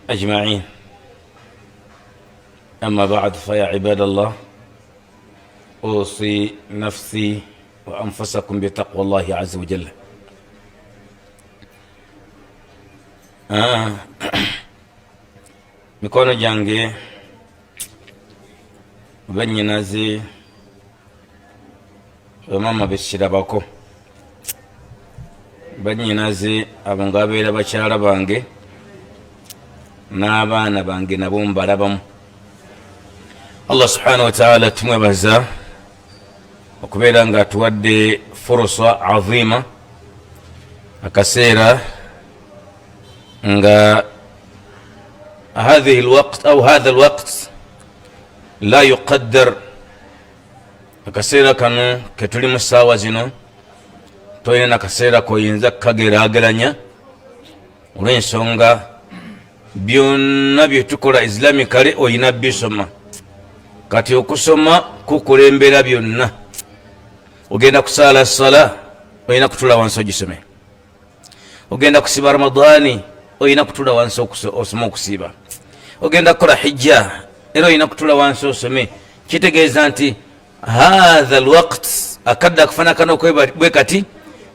أجمعين. أما بعد فيا عباد الله أوصي نفسي وأنفسكم بتقوى الله عز وجل. mikono jange banyinaze bamama beshirabako banyinaze abangabera bakyala bange n'abaana bange nabo mbalabamu. Allah subhanahu wa ta'ala tumwebaza okubeera nga atuwadde furusa azima, akaseera nga هذه الوقت أو هذا الوقت لا يقدر. akaseera kano ketuli mu ssaawa zino toyina nakaseera koyinza kukagerageranya olw'ensonga byonna byetukola islamically oyina bisoma. kati okusoma kukulembera byonna. ogenda kusaala sala oyina kutula wansi ogisome, ogenda kusiba ramadani oyina kutula wansi osome okusiba, ogenda kukola hijja era oyina kutula wansi osome. kitegeeza nti hatha alwaqt akadde akufanakana bwe kati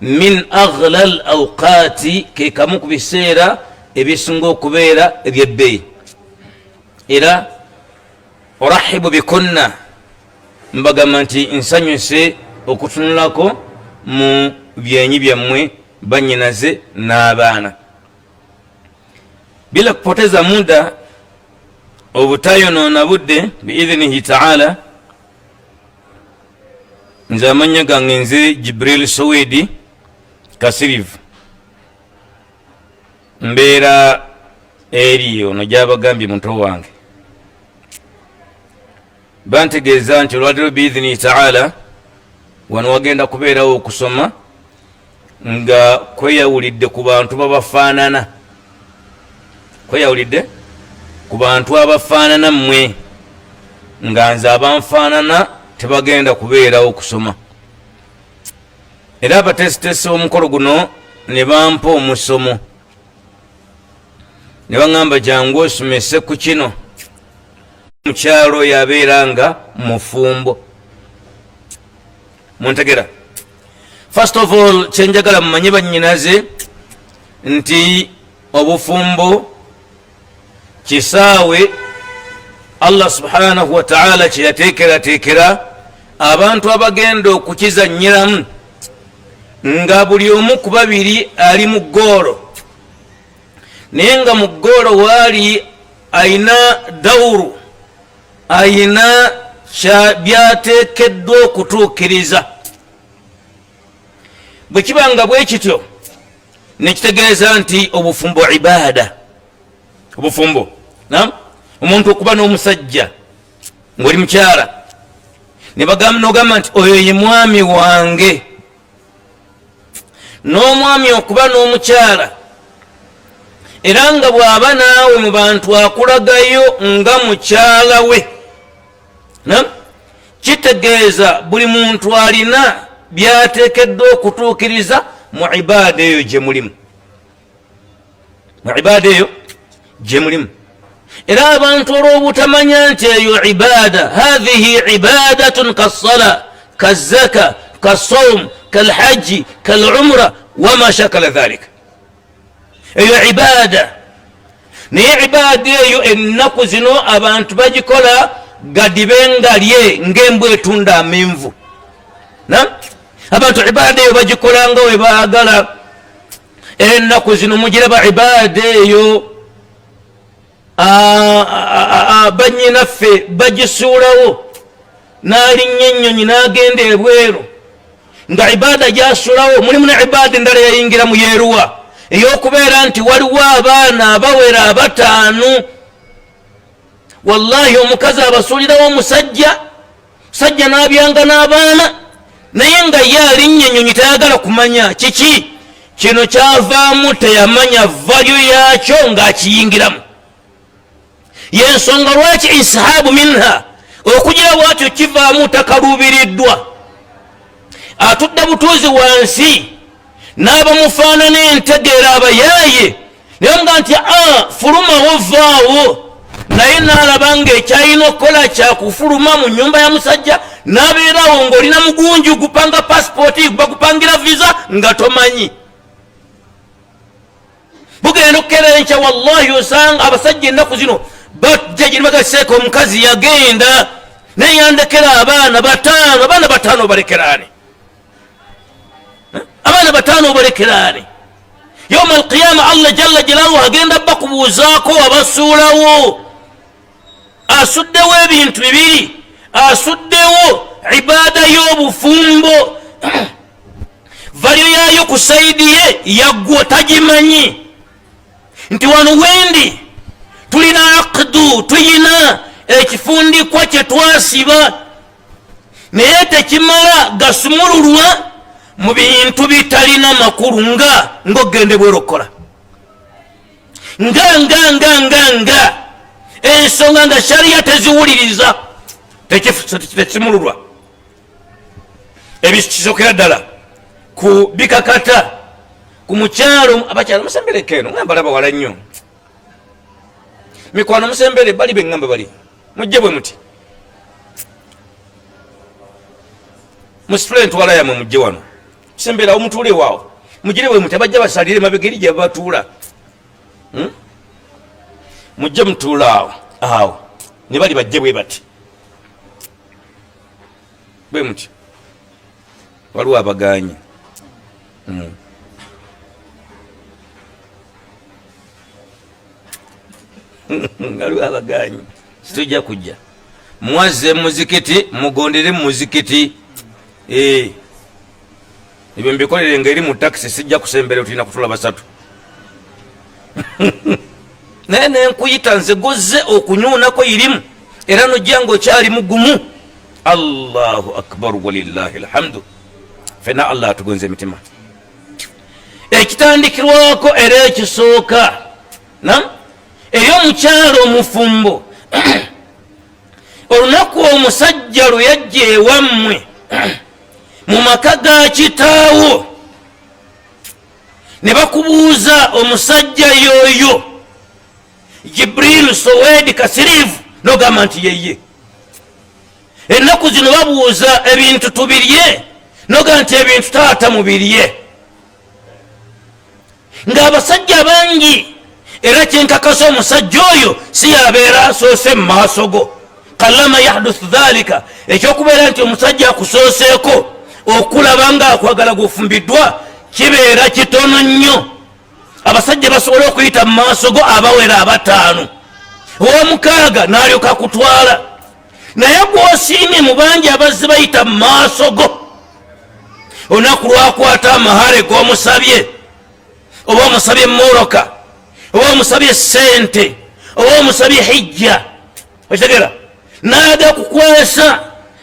min aghla al awqati, ke kamu ku biseera ebisinga okubeera ebyebbeeyi. era orahibu bikunna, mbagamba nti nsanyuse okutunulako mu byenyi byammwe banyinaze n'abaana. bila kupoteza muda obutayonoona budde biidhnihi taala, nze amanya gange nze Jibril Sowedi Kasirivu, mbeera eri ono gyabagambye muto wange. bantegeeza nti olwadiro biidhnihi taala wano wagenda kubeerawo okusoma nga kweyawulidde ku bantu babafaanana, kweyawulidde ku bantu abafaanana mmwe, nga nze abanfaanana tebagenda kubeerawo okusoma. era abateesiteesi omukolo guno ne bampa omusomo, ne baŋŋamba jangu osomese ku kino. mukyalo oyo abeera nga mufumbo. muntegera? first of all kyenjagala mumanye bannyinaze nti obufumbo kisaawe Allah subhanahu wa ta'ala kyeyateekerateekera abantu abagenda okukizannyiramu, nga buli omu ku babiri ali mu ggoolo, naye nga mu ggoolo waali ayina dawuru, ayina byateekeddwa okutuukiriza. bwe kibanga bwe kityo nekitegeeza nti obufumbo ibaada. obufumbo omuntu okuba n'omusajja ng'oli mukyala nogamba nti oyo ye mwami wange, n'omwami okuba n'omukyala era nga bw'aba naawe mu bantu akulagayo nga mukyala we. kitegeeza buli muntu alina byateekeddwa okutuukiriza mu ibaada eyo gye mulimu, mu ibaada eyo gye mulimu. era abantu olw'obutamanya nti eyo ibaada, hadhihi ibadatun kassala kazzaka kassawm kalhajji kalumra wama shakala dhalika, eyo ibaada. naye ibaada eyo ennaku zino abantu bagikola gadibengalye ng'embwa etunda amenvu. abantu ibaada eyo bagikola nga we baagala. ennaku zino mugiraba ibaada eyo banyinaffe bagisuulawo, n'alinnya ennyonyi n'agenda ebweru nga ibaada gyasulawo. mulimu ne ibaada endala yayingira mu yeeruwa ey'okubeera nti waliwo abaana abawera abataanu. wallahi omukazi abasuulirawo omusajja, musajja n'abyanga n'abaana, naye nga ye alinnya ennyonyi tayagala kumanya kiki. kino kyavaamu teyamanya valyo yakyo ng'akiyingiramu. yensonga lwaki ishabu minha, okugira bwatyo kivaamu takaluubiriddwa. atudde butuuzi wansi n'abamufaanana entegeera abayaaye naye nga nti fuluma wovaawo naye naalabanga ekyalina okukola kyakufuluma mu nyumba ya musajja nabeerawo ng'olina mugunju gupanga pasipooti bakupangira visa nga tomanyi bugenda okukeera enkya wallahi osanga abasajja ennaku zino bajja gye nibagaseeka omukazi yagenda neyandekera abaana bataano balekeraani abaana bataano balekeraani yawma alqiyama allah jalla jalaluhu agenda bakubuuzaako abasuulawo asuddewo ebintu bibiri asuddewo ibaada y'obufumbo valyo yaayo ku saidi ye yaggwo tagimanyi nti wano wendi tulina aqdu tuyina ekifundikwa kye twasiba naye tekimala gasumululwa mu bintu bitalina makulu ng'ogende bwerokola nga ensonga nga shariya teziwuliriza tekimululwa ebikisokera ddala ku bikakata ku mukyalo abakyalo musembereko eno ngamba laba wala nnyo mikwano musembere bali bengamba bali mujje bwe muti musitule ntwala yamwe mujje wano sembera omutuule waawo mugire bwe muti abajja basalire mabegeri gye batuula mujje mutuula awo ne bali bajje bwe bati bwe muti waliwo abaganyi waliwo abaganyi situjja kujja mwazze muzikiti mugondere muzikiti ebyo mbikolere nga eri mu takisi sijja kusembera tulina kutula basatu naye nenkuyita nze gozze okunyuunako irimu era nojja ngaokyali mugumu allahu akbar walillahi alhamdu fena allah atugonze emitima ekitandikirwako era ekisooka eri omukyalo omufumbo olunaku omusajja lwe yajja ewammwe mu maka ga kitaawo ne bakubuuza omusajja yoyo jibril sowedi kasirivu nogamba nti yeye ennaku zino babuuza ebintu tubirye noga nti ebintu taata mubirye ng'abasajja bangi era kyenkakasa omusajja oyo si yabeera asoose mu maaso go kalama yahduthu dhalika ekyokubeera nti omusajja akusooseeko okulaba nga akwagala gufumbiddwa kibeera kitono nnyo abasajja basobola okuyita mu maaso go abawera abataano ow'omukaaga n'alyoka akutwala naye gwosiimye mu bangi abazze bayita mu maaso go olunaku lwakwata amahale g'omusabye oba omusabye moroka oba omusabye sente oba omusabye hijja okitegera naga kukwesa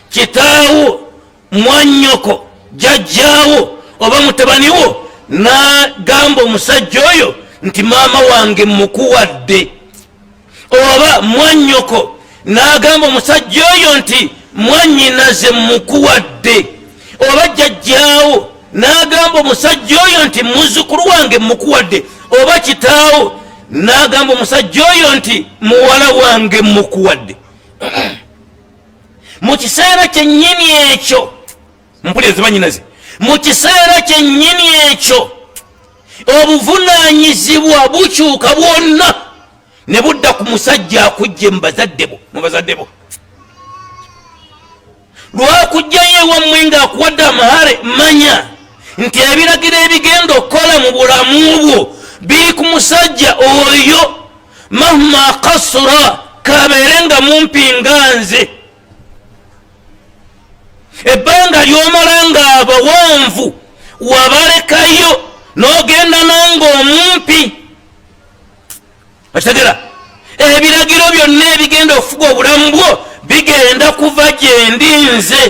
kitaawo mwannyoko jajjaawo oba mutabaniwo nagamba omusajja oyo nti maama wange mukuwadde oba mwannyoko nagamba omusajja oyo nti mwannyinaze mukuwadde oba jajjaawo nagamba omusajja oyo nti muzukulu wange mukuwadde oba kitaawo nagamba omusajja oyo nti muwala wange mukuwadde mu kiseera kyennyini ekyo mpuliriza bannyinaze mu kiseera kyennyini ekyo obuvunaanyizibwa bukyuka bwonna ne budda ku musajja akujje mu bazadde bo lwakujjayo ewammwe ng'akuwadde amahale manya nti ebiragiro ebigenda okukola mu bulamu bwo biri ku musajja oyo mahma kasura kabeere nga mumpi nga nze ebbanga ly'omala ng'abawanvu wabalekayo n'ogenda nange omumpi okitegera ebiragiro byonna ebigenda okufuga obulamu bwo bigenda kuva gyendi nze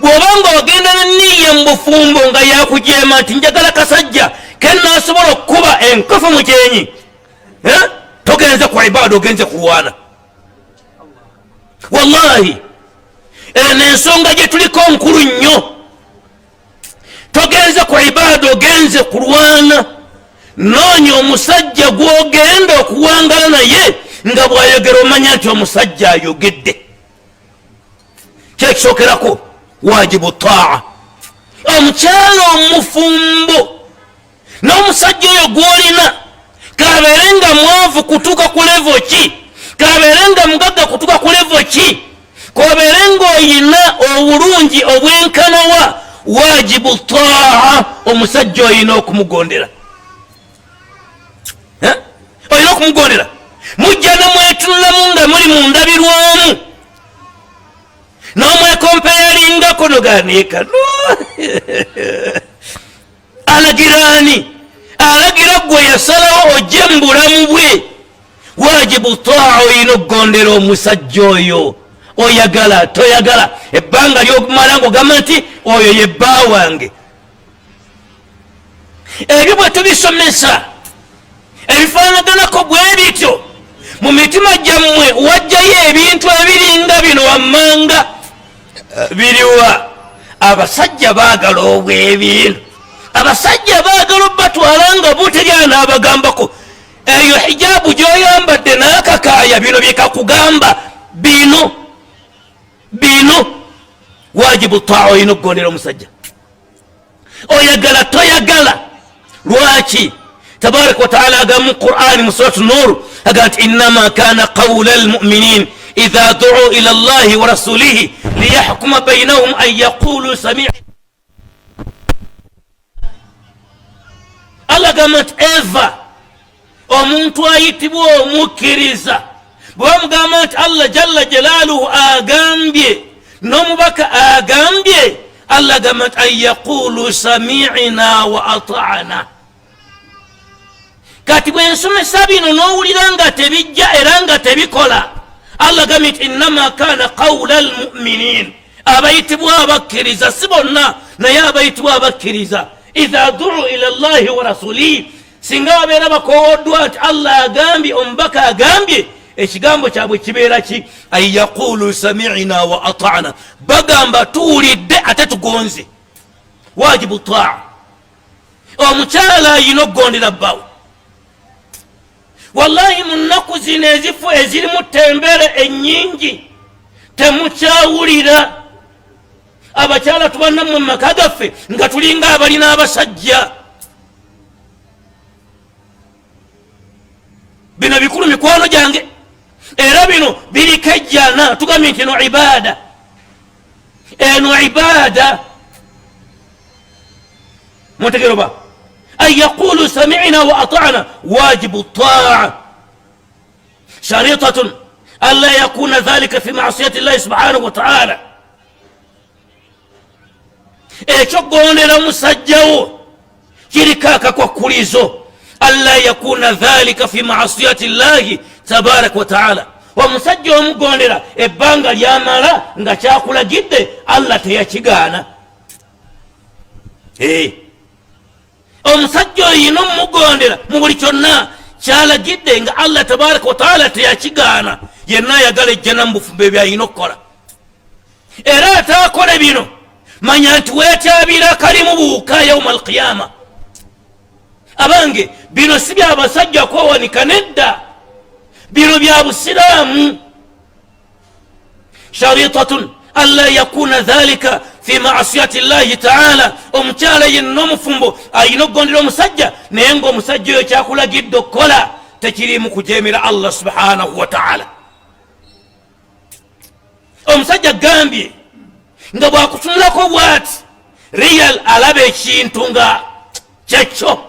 bw'oba ng'ogenda neniya mu bufumbo nga yakujeema nti njagala kasajja kenaasobola okukuba enkofu mu kyenyi togenze ku ibaada ogenze kulwana wallahi eno ensonga gye tuliko nkulu nnyo togenze ku ibaada ogenze kulwana noonya omusajja gw'ogenda okuwangala naye nga bw'ayogera omanya nti omusajja ayogedde. kyekisookerako wajibu taa. omukyala omufumbo n'omusajja oyo gw'olina kabeere nga mwavu kutuuka ku levo ki, kabeere nga mugagga kutuuka ku levo ki, kabeere nga oyina obulungi obwenkanawa, wajibu taa. omusajja oyina okumugondera, oyina okumugondera. mujja namwetunulamu nga muli mundabirwamu n'omwekompeyalingako noganeekano alagiraani, alagira gwe yasalawo ojje mu bulamu bwe. wajibu taa. oyina okugondera omusajja oyo, oyagala toyagala, ebbanga lyomala ng'ogamba nti oyo ye bba wange. ebyo bwe tubisomesa ebifaanaganako bwe bityo mu mitima gyammwe wajjayo ebintu ebiringa bino wammanga biriwa. abasajja baagala obwebintu, abasajja baagala obatwala nga buteryana abagambako eyo hijaabu gyoyambadde n'akakaaya bino byekakugamba bino. wajibu taa. oyina okugondera omusajja, oyagala toyagala. lwaki tabaraka wataala agamba mu qur'ani mu suratu nur aga nti innama kana qawla almuminin idha duu ila allahi wa rasulihi liyahkuma bainahum an yaqulu sami'na. allah agamba nti eva omuntu ayitibwa omukkiriza bwe bamugamba nti allah jalla jalaaluhu agambye n'omubaka agambye, allah agamba nti an yaqulu sami'na wa ata'na. kati bwensomesa bino n'owulira nga tebijja era nga tebikola, allah agambye nti innama kana qawla almuminin, abayitibwa abakkiriza, si bonna naye abayitibwa abakkiriza, idha duu ila llahi wa rasulihi, singa babeera bakowoddwa nti allah agambye omubaka agambye, ekigambo kyabwe kibeera ki? an yaqulu sami'na wa ata'na, bagamba tuwulidde ate tugonze. wajibu taa. omukyala ayina okugondera bbawe. wallahi mu nnaku zino ezifu ezirimu tembere ennyingi temukyawulira abakyala tubannamu mu maka gaffe nga tulinga abalina abasajja. bino bikulu mikwano gyange, era bino biriko ejjana. tugambye nti eno ibaada, eno ibaada. mutegero ba an yaqulu sami'na wa ata'na. wajibu taa. sharitatun an la yakuna dhalika fi ma'siyati llahi subhanahu wa ta'ala. ekyokugondera musajjawo kiriko akakwakulizo an la yakuna dhalika fi ma'siyati llahi tabaraka wa ta'ala. omusajja omugondera ebbanga lyamala nga kyakulagidde allah teyakigaana. omusajja oyina omugondera mu buli kyonna kyalagidde nga allah tabaraka wa ta'ala teyakigaana. yenna ayagala ejjana mu bufumbo ebyalina okukola, era ataakole bino manya nti weetyabira kalimu buuka yauma alqiyama. abange bino si byabasajja kwewanika, nedda, bino bya busiraamu. sharitatun an la yakuna dhalika fi ma'siyati llahi ta'ala. omukyala yenna omufumbo ayina okugondera omusajja naye ng'omusajja oyo kyakulagidde okukola tekirimu kujeemera allah subhanahu wa ta'ala. omusajja gambye nga bwakutunulako bwati real alaba ekintu nga kyekyo.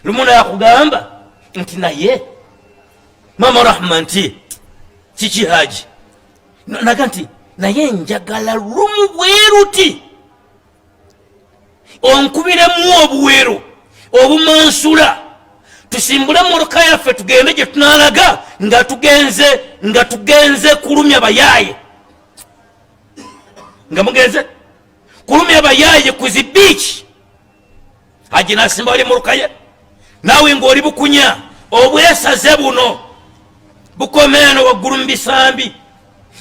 lumuna yakugamba nti naye mama rahma nti kiki haji naga nti naye njagala lumu bweruti onkubiremu obuwero obumansula tusimbule moroka yaffe tugende gye tunalaga nga tugenze kulumya bayaaye, nga mugenze kulumya bayaaye ku zi biiki. haji nasimba wali moroka ye naawe ng'oli bukunya obwesaze buno bukomeeno waggulu mu bisambi,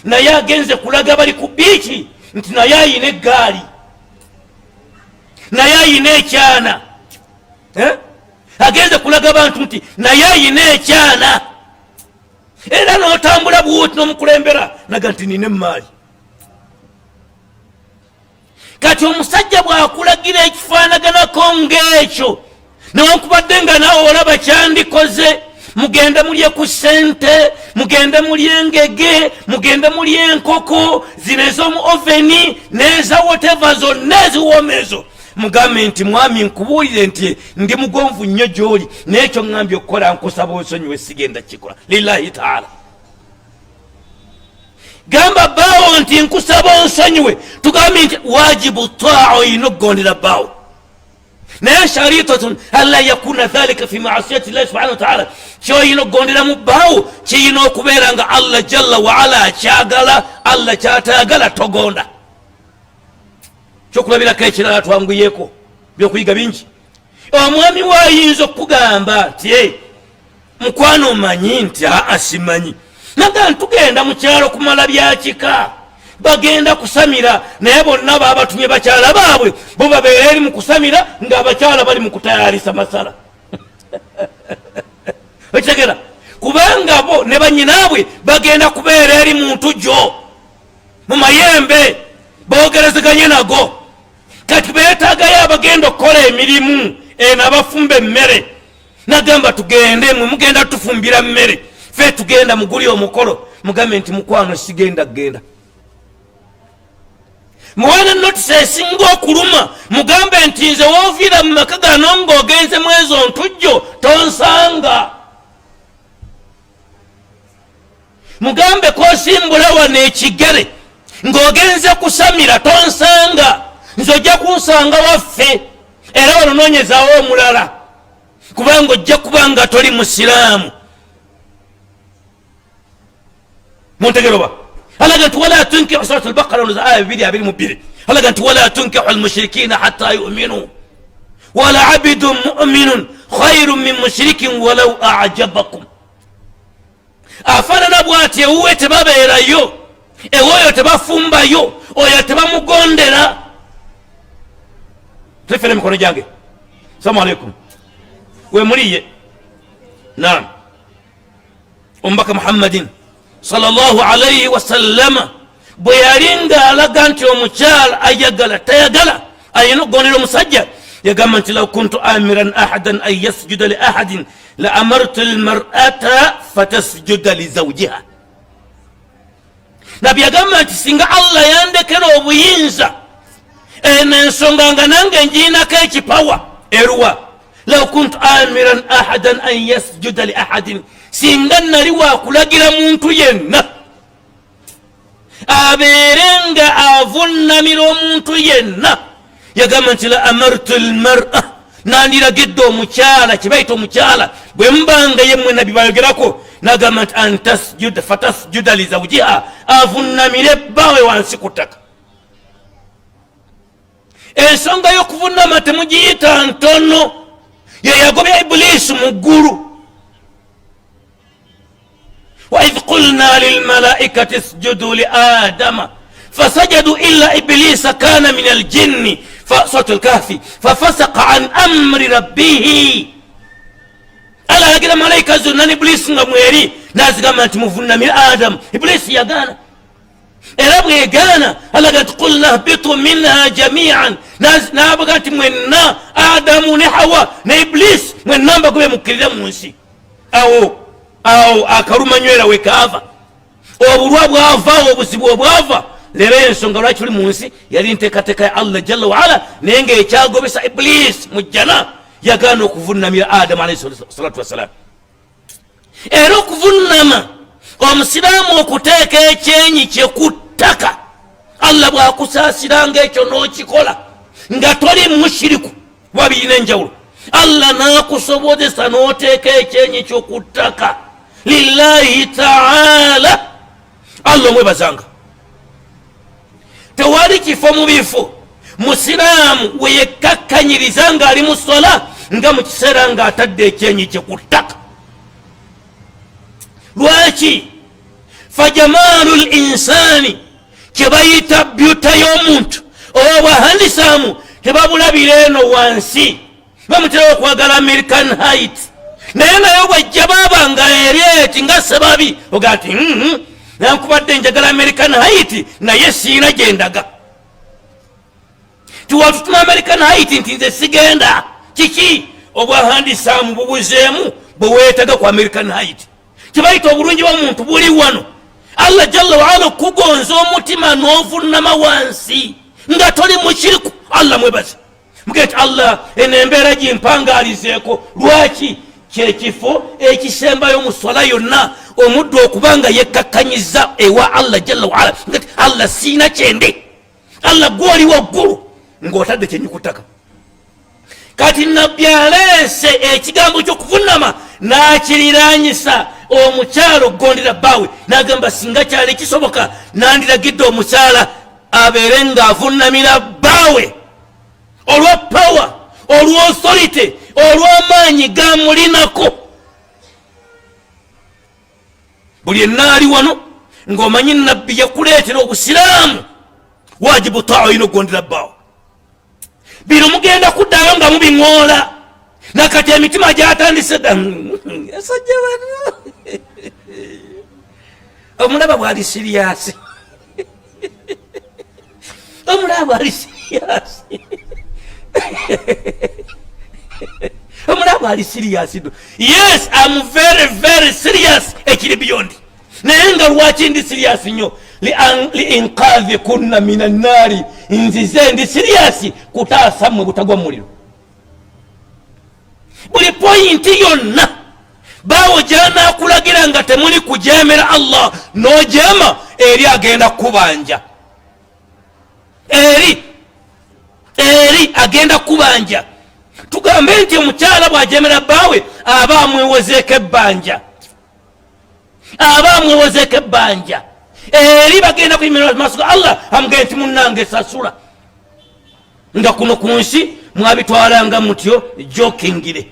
naye agenze kulaga bali ku biiki nti naye ayina eggaali, naye ayina ekyana, agenze kulaga abantu nti naye ayina ekyana era n'otambula bwoti n'omukulembera naga nti nina emaali. Kati omusajja bw'akulagira ekifaanaganako ng'ekyo newankubadde nga naawe olaba kyandikoze, mugende mulye ku ssente, mugende mulye engege, mugende mulye enkoko zino ez'omu oveni n'eza whatever zonna eziwooma ezo, mugambe nti mwami nkubuulire nti ndi mugonvu nnyo gy'oli n'ekyo ŋŋambye okukola nkusaba onsonyiwe sigenda kikola lillahi taala. Gamba bbaawo nti nkusaba onsonyiwe, tugambe nti wajibu taa oyina okugondera bbaawo. naye sharitatun alla yakuna dhalika fi maasiyati llahi subhanahu wa ta'ala, kyoyina okugondera mu bbaawo kiyina okubeera nga Allah jalla wa ala akyagala, Allah kyatayagala togonda. Kyokulabirako ekirala twanguyeko byokuyiga bingi. Omwami waayinza okugamba nti mukwano omanyi nti asimanyi, naga ntugenda mu kyalo kumala byakika, bagenda kusamira naye bonna babatumye bakyala baabwe bo babeera eri mu kusamira ng'abakyala bali mu kutayalisa masala. Okitegera kubanga bo ne banyinaabwe bagenda kubeera eri mu ntujjo mu mayembe boogerezeganye nago. Kati beetaagayo abagenda okukola emirimu n'abafumba emmere, nagamba tugende mwe mugenda tufumbira mmere, fe tugenda muguli omukolo, mugambe nti mukwano sigenda kgenda. Muwana notisi esinga okuluma, mugambe nti nze wooviira mu maka gano ng'ogenze mu ezo ntujjo tonsanga. Mugambe kosimbula wano ekigere ng'ogenze kusamira tonsanga, nze ojja kunsanga waffe era wanonoonyezaawo omulala kubanga ojja kubanga toli musiraamu. Muntegero ba alaga nti wala tunkihu surat al-Baqara aya 2:22 alaga nti wala tunkihu al-mushrikina hatta yu'minu wala abidun mu'minun khayrun min mushrikin walau a'jabakum. Afaanana bw'ati ewuwe tebabeerayo, ewoyo tebafumbayo, oyo tebamugondera. Tulifere mikono gyange. Assalamu alaikum. We muliye. Naam. Omubaka Muhammadin sallallahu alayhi wa sallama bwe yalinga alaga nti omukyala ayagala tayagala ayina okugondera omusajja, yagamba nti law kuntu amiran ahadan an yasjuda li ahadin la amartu almar'ata fatasjuda li zawjiha. Nabi yagamba nti singa Allah yandekera obuyinza n'ensonga nga nange njiinako ekipawa eruwa, law kuntu amiran ahadan an yasjuda li ahadin, singa nali wakulagira muntu yenna abeerenga avunnamira omuntu yenna, yagamba nti la amartu almar'a, nandiragidde omukyala kibaita omukyala bwe mbanga yemmwe nabi bayogerako, nagamba nti an tasjuda fatasjuda li zawjiha, avunnamire bbaawe wansi ku ttaka. Ensonga y'okuvunnama temugiyita ntono, ye yagobya Ibuliisi mu ggulu. وإذ قلنا للملائكة اسجدوا لآدم فسجدوا إلا إبليس كان من الجن فسورة الكهف ففسق عن أمر ربه. ألا كده ملائكة زنان إبليس نمويري ناس كما تمفنا من آدم، إبليس يغانا إرابغ يغانا. ألا قد قلنا اهبطوا منها جميعا، ناس نابغا تمونا آدم ونحوى نإبليس من نابغا مكرده منسي awo akaluma nywera wekaava, obulwa bwava, obuzibu obwava. Leero ensonga lwaki tuli mu nsi yali nteekateeka ya Allah jalla wa ala, naye ng'ekyagobesa Ibuliisi mu jjana yagaana okuvunnamira Adamu alayhi salatu wassalam. Era okuvunnama omusiraamu okuteeka ekyenyi kye ku ttaka, Allah bw'akusaasiranga ekyo n'okikola nga toli mushiriku kuba birina enjawulo, Allah n'akusobozesa n'oteeka ekyenyi kyo ku ttaka lillahi ta'ala, Allah omwebazanga. Tewali kifo mu bifo musiraamu we yekkakkanyiriza ng'ali mu sola nga mu kiseera ng'atadde ekyenyi kye ku ttaka. Lwaki? Fajamaalu linsaani, kye bayita byuta y'omuntu oba bwahandisaamu tebabulabira eno wansi, bamutera okwagala American Height naye naye bwajja babanga eryeti nga sababi ogati nankubadde njagala American Height naye siina gyendaga tiwatutuma American Height nti nze sigenda kiki obwahandisaamu bubuzeemu bweweetaga ku American Height kibayita obulungi bw'omuntu buli wano Allah jalla waala okugonza omutima n'ovunama wansi nga toli mushiriku Allah mwebaze mugeti Allah enembeera gimpangalizeeko lwaki kyekifo ekisembayo mu swala yonna omuddu okubanga yekkakkanyiza ewa Allah jalla waala mugeti Allah siina kyende Allah gwoli waggulu ng'otadde kyenyikutaka kati nabbi aleese ekigambo ky'okuvunama n'akiriraanyisa omukyalo okugondera bbaawe n'agamba singa kyali kisoboka nandiragidde omukyala abeere ng'avunnamira bbaawe olwa power olwa authority olw'amaanyi gamulinako buli enaali wano ng'omanyi nabbi yakuleetera obusiraamu wajibu taa olina okugondera bbaawe bino mugenda kuddayo nga mubiŋoola nakati emitima gyatandise asajja bano omulaba bwali siriyasi omulaba bwali siriyasi omulaba bwali siriyasi yes I'm very very serious ekiri byondi naye nga lwaki ndi siriyasi nnyo liinqadhikunna min annaari nzize ndi siriyasi kutaasa mmwe butagwa mu muliro buli poyinti yonna baawo gyanakulagira nga temuli kujeemera Allah n'ojeema eri agenda kubanja eri agenda kubanja tugambe nti omukyala bw'ajeemera bbaawe aba amwewozeeko ebbanja eri bagenda kuyimirira maaso ga Allah amugee nti munnange sasula nga kuno ku nsi mwabitwalanga mutyo jokingire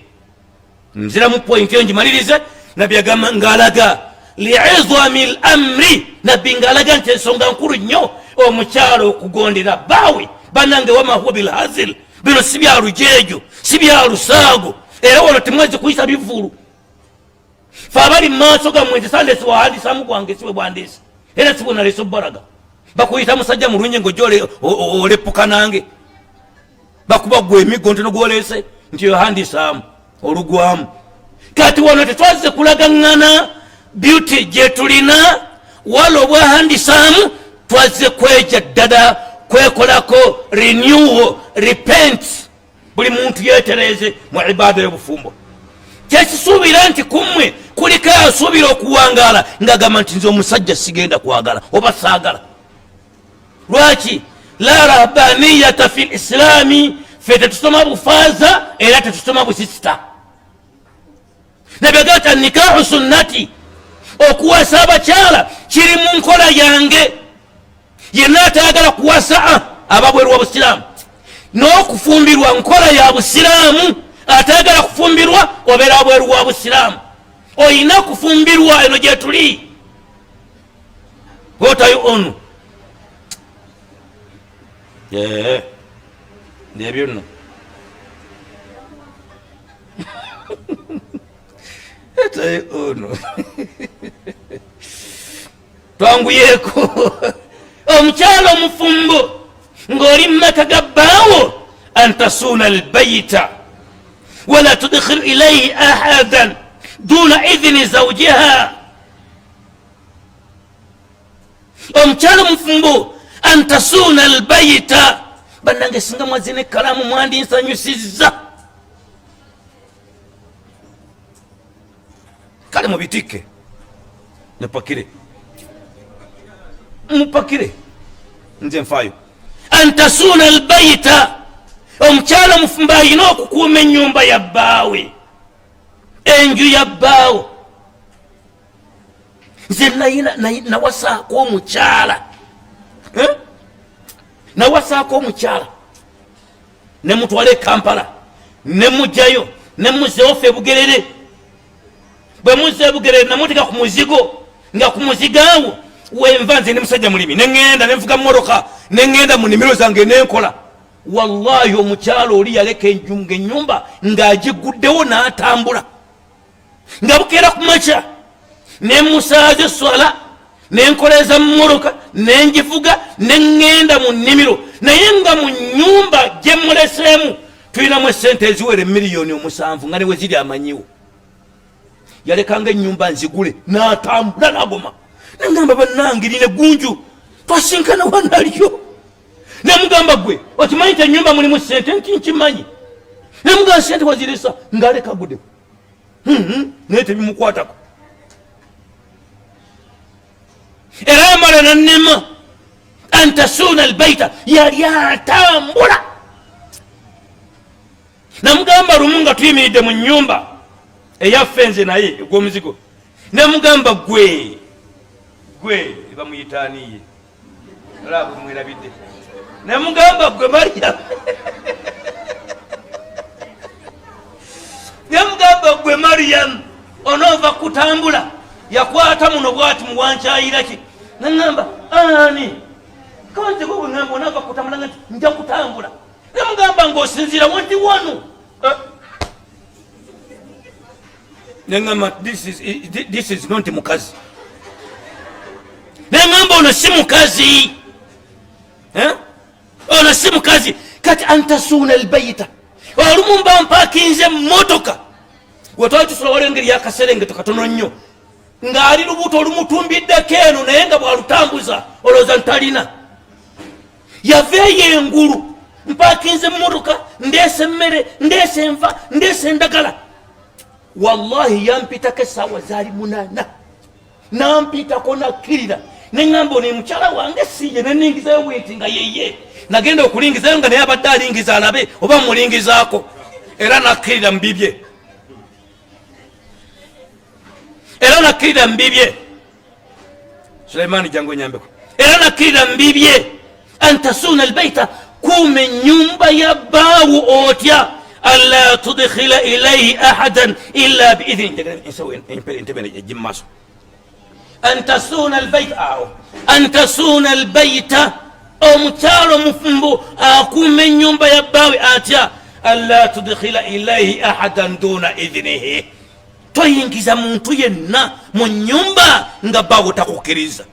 nzira mu point yo ngimalirize nabbi agamba ngalaga li'izami al-amri nabbi ngalaga nti ensonga nkulu nnyo omukyalo okugondera bbaawe bannange wama huwa bilhazil bino si bya lujeejo si bya lusaago era wano temwezi kuyisa bivulu fe abali mu maaso gammwe nti sandesi wahandisaamu gwange siwe bwandiisa era si bwe naleese obbaraga bakuyita musajja mulungi ng'ojja olepuka nange bakuba gwe emiggo nti nogwoleese nti yohandisaamu olugwamu kati wano tetwazize kulagaŋŋana beauty gye tulina wala obwahandisaamu twazize kweja ddala kwekolako renewal repent buli muntu yeetereeze mu ibaada y'obufumbo kyekisuubira nti kummwe kuliko asuubira okuwangaala ng'agamba nti nze omusajja sigenda kwagala oba saagala lwaki la rahbaniyata fi lislaami fe tetusoma bufaaza era tetusoma busisita nabyagaa nikahu sunnati okuwasa abakyala kiri mu nkola yange yenna atayagala kuwasa ababweru wa busiraamu n'okufumbirwa nkola ya busiraamu atayagala kufumbirwa obeera abweru wa busiraamu oyina kufumbirwa eno gye tuli wotayo onu ndebyo nno etayo ono twanguyeeko omukyala omufumbo ng'oli mmaka ga bbaawo antasuuna albayita wala tudkhil ilayhi ahadan duna idhini zawjiha omukyala omufumbo antasuuna albayita bannange singa mwazina ekkalaamu mwandinsanyusizza kale mubitikke nepakire mupakire nze nfaayo antasuuna albayita omukyala omufumbo alina okukuuma ennyumba ya bbaawe enju ya bbaawo nze nawasaako omukyala nawasaako omukyala nemutwala ekampala nemugjayo nemuzeewo fe bugerere bwe muze bugerere namutika ku muzigo nga ku muzigaawo wenva nze ndi musajja mulimi neŋŋenda nenvuga mmotoka neŋŋenda mu nnimiro zange nenkola wallahi omukyalo oli yaleka ennyumba ng'agiguddewo n'atambula nga bukeera ku makya nemusaaza eswala nenkoleza mu mmotoka nengivuga neŋŋenda mu nnimiro naye nga mu nnyumba gye muleseemu tulinamu esente eziwere miliyoni 7 nga newe ziri amanyiwo. Yalekanga ennyumba nzigule n'atambula n'agoma nengamba bannangirine gunju twasinkana wanalyo nemugamba gwe okimanyi nti ennyumba mulimu sente nti nkimanyi nemugamba sente waziresa ng'aleka gudde naye tebimukwatako era yamala nannema antasuuna albaita yali atambula. Namugamba lumu nga tuyimiridde mu nnyumba eyaffe nze naye egw'omuzigo nemugamba gwe bamuyitaaniye olaba mwerabidde nemugamba gwe Mariam nemugamba gwe Mariam onoova kutambula yakwata muno bwati muwankyayiraki neŋŋamba ani konzego bwe ŋŋamba onaava kutambula nga nja kutambula nemugamba ng'osinziira wandi wano neŋŋamba this is not mukazi neŋŋamba ono si mukazi ono si mukazi kati antasuuna albayita olumu mba mpakinze mmotoka wetwali tusolawala engeri yakaserengeto katono nnyo ng'ali lubuto olumutumbiddeko eno naye nga bwalutambuza olowooza ntalina yaveeyo engulu mpakinze mmotoka ndeese emmere ndeese enva ndeese endagala wallahi yampitako essaawa zaali 8 nampitako nakkirira neŋŋamba ono mukyala wange siye neningizayo bwenti nga yeye nagenda okulingizayo nga naye abadde alingiza alabe oba mulingizaako era nakkirira mubibye Suleimani jangu nyambeko era nakkirira mubibye antasuuna albaita kuume ennyumba ya bbaawo otya alla tudkhila ilayhi ahadan illa biidhni ejimmaso antasuuna albaita omukyalo mufumbo akuuma ennyumba ya bbaawe atya alla tudkhila ilayhi ahadan duna idhnihi toyingiza muntu yenna mu nnyumba nga bbaawe takukkiriza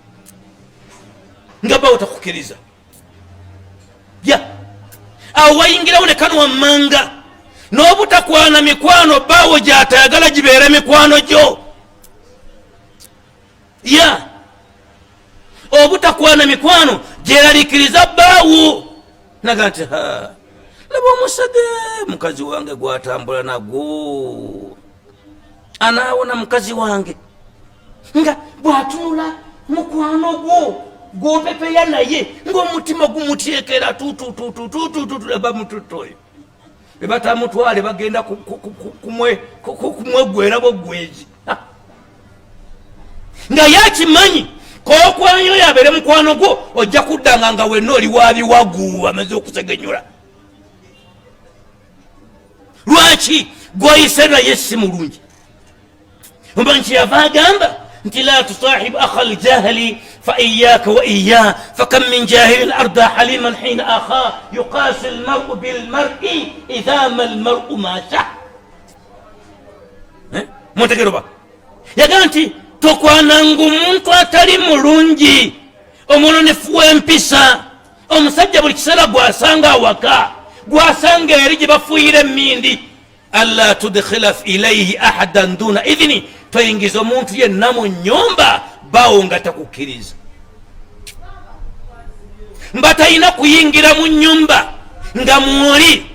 awo wayingirawo ne kano wammanga n'obutakwana mikwano bbaawo gy'atayagala gibeere mikwano gyo obutakwana mikwano gyeraliikiriza bbaawo naga nti laba omusege mukazi wange gwatambula nagwo anaawona mukazi wange nga bwatunula mukwano gwo gwopepeya naye ng'omutima gumutyekera laba mututu oyo bebatamutwale bagenda kumwegwera bogwegi nga yakimanyi kokwanyo yabeere mukwano gwo ojja kuddanga nga wenna oli wabiwagu amaze okusegenyula lwaki gwoyise naye si mulungi oba nti yava agamba nti la tusahib akha aljahili faiyaka wa iya fakam min jahilin arda haliman hina akha yuqasi almaru bilmari idha ma almaru masha montegeroba yaga nti tokwananga omuntu atali mulungi omunonefu w'empisa omusajja buli kiseera gwasanga awaka gwasanga eri gye bafuuyira emmindi alla tudkhila ilayhi ahadan duna idhni toyingiza omuntu yenna mu nnyumba bbaawo nga takukkiriza mbatalina kuyingira mu nnyumba nga mwoli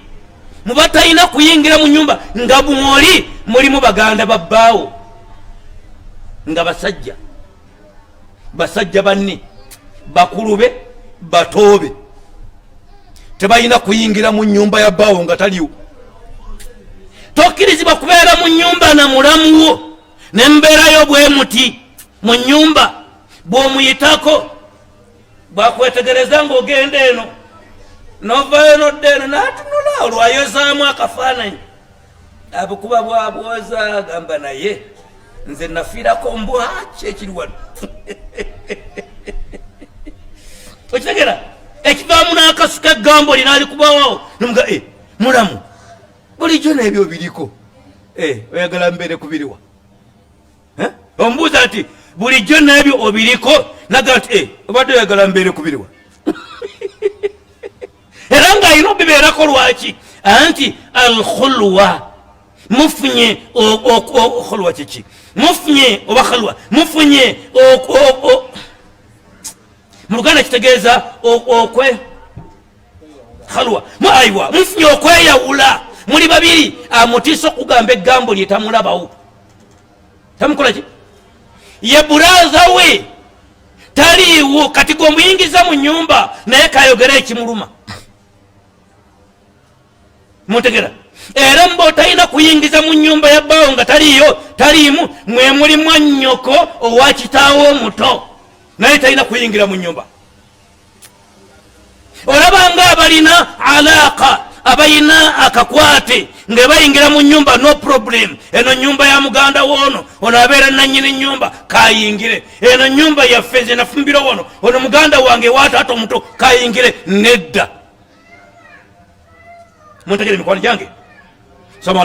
mubatalina kuyingira mu nnyumba nga mwoli mulimu baganda ba bbaawo nga basajja banne bakulube batoobe tebalina kuyingira mu nnyumba ya bbaawo nga taliwo tokkirizibwa kubeera mu nnyumba na mulamuwo nembeerayo bwe muti mu nnyumba bw'omuyitako bwakwetegereza ng'ogenda eno novayo nodda eno n'atunula olwayozaamu akafaananyi abukuba bwabwoza agamba naye nze nafiirako mbwaki ekiri wano okitegera ekivaamu n'akasuka eggambo linaali kubawawo nomuga mulamu bulijjo nebyo biriko oyagala mbeere kubiriwa omubuuza nti bulijjo nebyo obiriko naga nti obadde oyagala mbeere kubiriwa era ng'alina obibeerako lwaki anti alkhulwa mufunye khulwa kiki mufunye oba khalwa mufunye mu Luganda kitegeeza okwe khalwa aiwa mufunye okweyawula muli babiri amutiisa okugamba eggambo lye tamulabawo tamukola ki ye buraza we taliiwo kati gomuyingiza mu nyumba naye kayogera ekimuluma muntegera era mba otalina kuyingiza mu nyumba ya bbaawo nga taliimu mwe mulimu annyoko owa kitaawo omuto naye talina kuyingira mu nyumba olabanga abalina alaaka abalina akakwate nga bayingira mu nyumba no problem eno nyumba ya muganda wono ono abeera nanyini nyumba kayingire eno nyumba yaffe nze nafumbira wono ono muganda wange wataata omuto kayingire nedda muntegere mikwano gyange salamu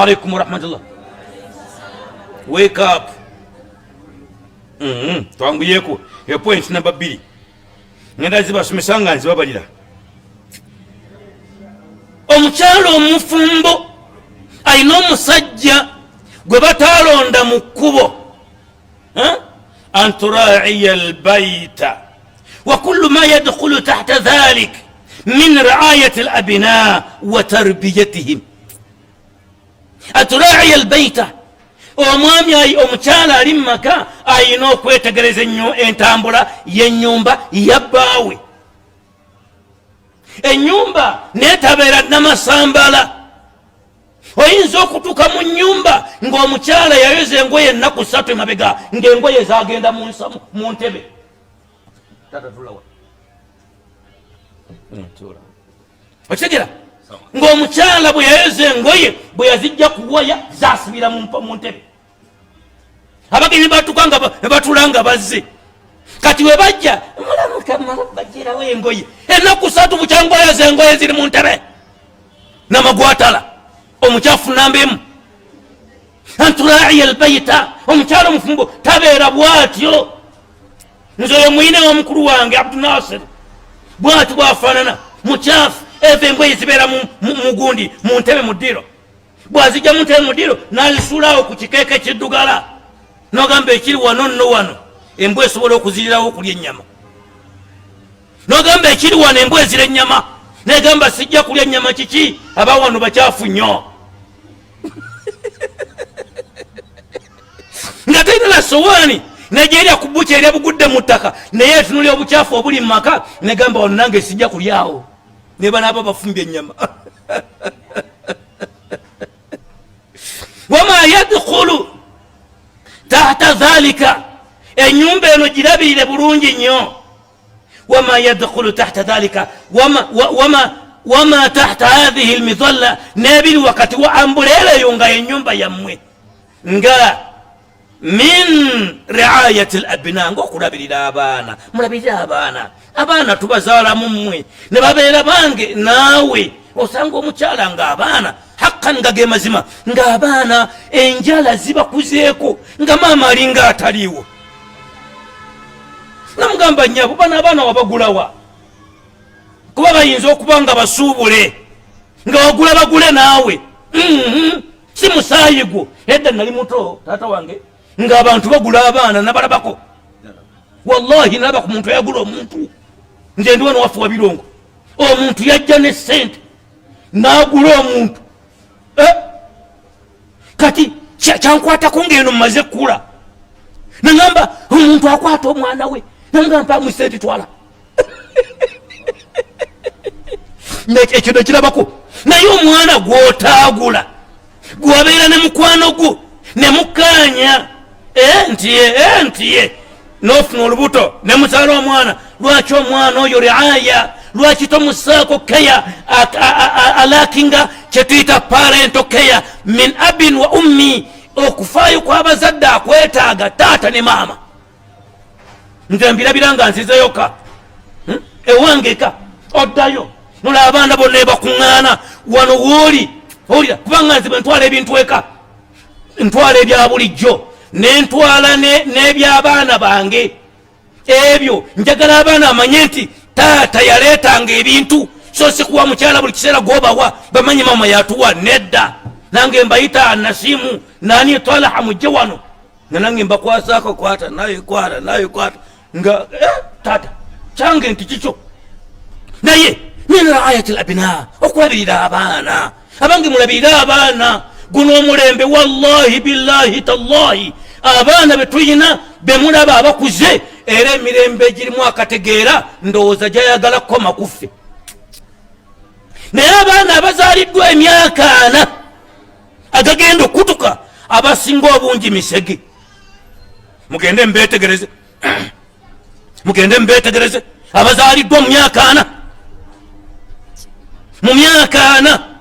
alaikum warahmatullah wake up twanguyeku epoint namba 2 ngenda zibasomesa nga nzibabalira omukyalo omufumbo alina omusajja gwe batalonda mu kkubo an turaiya albaita wa kullu ma yadkhulu tahta dhalik min riayati alabna wa tarbiyatihim aturaiya albaita omwami omukyala ali mumaka ayina okwetegereza entambula y'ennyumba yabbaawe ennyumba netabeera namasambala oyinza okutuuka mu nyumba ng'omukyala yayoza engoye ennaku 3 emabega ng'engoye zagenda mu ntebe okitegera ng'omukyala bwe yayoza engoye bwe yazijja kuwaya zasibira mu ntebe abagenyi batuka nga batula nga bazze kati we bajja bajjirawo engoye ennaku 3 bukyangu ayoza engoye ziri mu ntebe namagwatala omukyafu namba emu anturaiya albaita omukyala omufumbo tabeera bwatyo nze oyo mwine wamukulu wange abdunasir bwati bwafaanana mukyafu eva engoye zibeera mugundi mu ntebe mu ddiro bwazijja mu ntebe mu ddiro nazisuulawo ku kikeeke kiddugala nogamba ekiri wano nno wano embwa esobola okuzirirawo okulya ennyama nogamba ekiri wano embwa ezira ennyama negamba sijja kulya ennyama kiki abawano bakyafu nnyo nga talina na sowaani nejerya ku bukya erya bugudde mu ttaka naye etunulya obukyafu obuli mu maka negamba wano nange sijja kulyawo neba naaba bafumbye ennyama wama yadkhulu tahta dhalika enyumba eno girabirire bulungi nnyo wama yadkhulu tahta dhalika wama tahta hadhihi almidalla nebiri wakati wa ambuleeleyo nga enyumba yammwe nga min riayati alabna ng'okulabirira abaana mulabirire abaana tubazaalamu mmwe ne babeera bange naawe osanga omukyala ng'abaana hakkan nga ge mazima ng'abaana enjala zibakuzeeko nga maama alinga ataliiwo namugamba nnyabo bano abaana wabagulawa kuba bayinza okuba nga basuubule nga wagula bagule naawe si musaayi gwo edda nali muto taata wange ng'abantu bagula abaana nabalabako wallahi nalaba ku muntu yagula omuntu nze ndi wano waffe wa Birongo omuntu yajja ne sente n'agula omuntu kati kyankwatako ng'eno mmaze kkula nagamba omuntu akwata omwana we nagamba mu sente twala ekyo nekirabako naye omwana gw'otaagula gwabeera ne mukwano gwo ne mukkaanya ntiye n'ofuna olubuto ne muzaala omwana lwaki omwana oyo riaya lwaki tomusaako keya alakinga kyetuyita parento keya min abin wa ummi okufaayo kw'abazadde akwetaaga taata ne maama nze mbirabira nga nzizeyoka ewangeka oddayo nola abaana bonna bakuŋŋaana wano wooli owulira kubanga nze bwe ntwala ebintu eka ntwala ebya bulijjo nentwala n'ebyabaana bange ebyo njagala abaana amanye nti taata yaleetanga ebintu so sikuwa mukyala buli kiseera gobawa bamanye mama yatuwa nedda nange mbayita anasimu nani twalaha mujje wano nga nange mbakwasaako kwata naye kwata nga tata kyange nti kikyo naye min raayati labina okulabirira abaana abange mulabirira abaana guno omulembe wallahi billahi tallahi abaana betuyina bemulaba abakuze era emirembe girimu akategeera ndowooza gyayagala kukoma kuffe naye abaana abazaaliddwa emyaka 4 agagenda okutuka abasinga obungi misege mugende mbetegereze abazaaliddwa mu myaka 4 mu myaka 4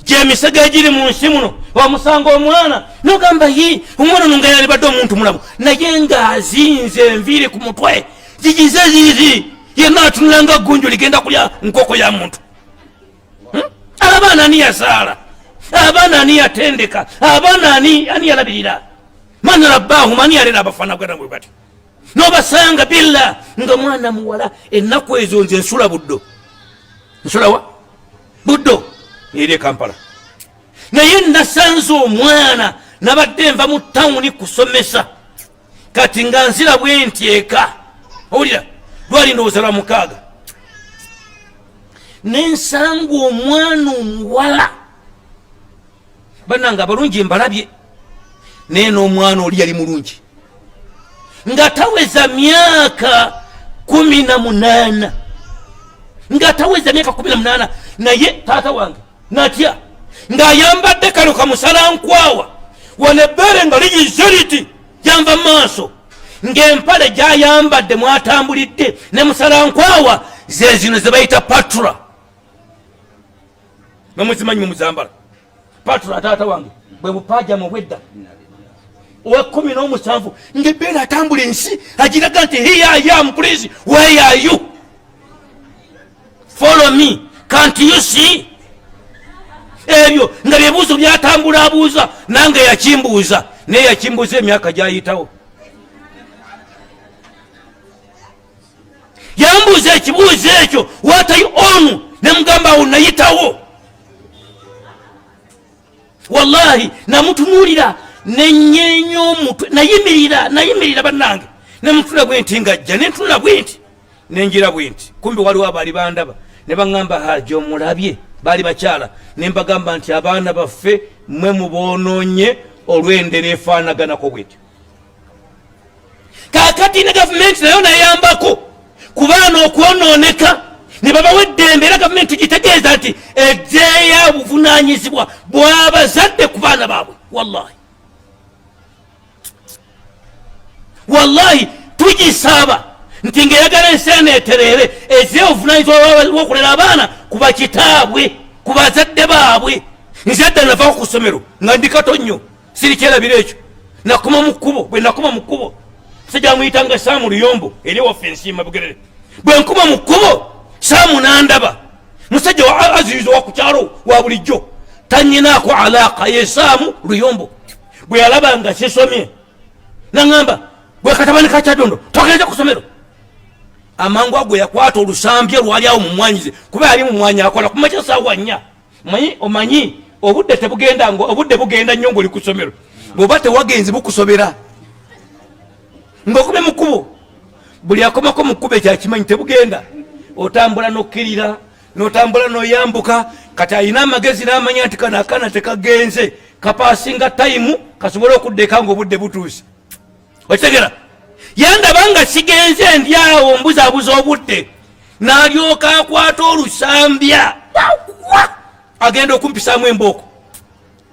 gyemisege egiri mu nsi muno wamusanga omwana nogamba yi omwana nonga yalibadde omuntu mulamu naye ng'azinze enviiri ku mutwe zigize zizi yenna atunulanga gunju ligenda kulya nkoko ya muntu abaana ani yasaala abaana ani yatendeka abaana ani yalabirira man rabbahum ani yalera abafaana bwe bati nobasanga billa nga mwana muwala ennaku ezo nze nsula nsulawa buddo eri Kampala naye nasanze omwana nabadde nva mu tawuni kusomesa kati nga nzira bwe ntyeka owulira lwali ndowooza lwa 6 nensanga omwana omuwala bannanga abalungi mbalabye naye n'omwana oli yali mulungi nga taweza myaka 18 naye taata wange natya ng'ayambadde kano kamusalankwawa wane ebbere nga ligiziriti janva maaso ng'empale gyayambadde mwatambulidde ne musalankwawa ze zino ze bayita patra namuzimanyi mumuzambala patra taata wange bwe bupajama obwedda owa 17 ng'ebbere atambula ensi agiraga nti here I am please where are you follow me can't you see ebyo nga byebuuzo byatambula abuuza nange yakimbuuza naye yakimbuuza emyaka gyayitawo yambuuza ekibuuzo ekyo what I own nemugamba awo nayitawo wallahi namutunuulira nenyenya omutwe nayimirira bannange nemutula bwe nti ngajja nentunula bwe nti nenjira bwe nti kumbi waliwo abaali bandaba ne baŋŋamba haja omulabye baali bakyala nembagamba nti abaana baffe mwe mubonoonye olw'endera efaanaganako bwetyo kaakati ne gavumenti nayo nayambako ku baana okwonooneka ne babawa eddembe era gavumenti gitegeeza nti ejeeya obuvunaanyizibwa bw'abazadde ku baana baabwe wallahi tugisaaba nti ng'eyagala ensi eneetereere ezeeya obuvunaanyizibwa bw'okulera abaana ku bakitaabwe ku bazadde baabwe nze adda navako ku ssomero nga ndi kato nnyo sirikyerabira ekyo nakoma mu kkubo bwe nakoma mu kkubo musajja amuyitanga Saamu Luyombo eri waffe ensiima Bugerere bwe nkuma mu kkubo Saamu nandaba musajja wa azizi wa ku kyalo wa bulijjo tanyinaako alaaka ye Saamu Luyombo bwe yalaba nga sisomye naŋŋamba gwe katabani ka Kyadondo twagenze ku ssomero amangu ago yakwata olusambye lwali awo mu mwanyize kuba yali mu mwanya akola ku makya saawa 4 omanyi obudde bugenda nnyo ng'oli ku ssomero bw'oba tewagenzi bukusobera ng'okube mu kkubo buli akomako mu kkubo ekyakimanyi tebugenda otambula n'okkirira n'otambula n'oyambuka kati alina amagezi n'amanya nti kano akaana tekagenze kapaasinga tayimu kasobole okuddeka ng'obudde butuuse okitegera yandaba nga sigenze ndyawo mbuzaabuza obudde n'alyoka akwata olusambya agenda okumpisaamu embooko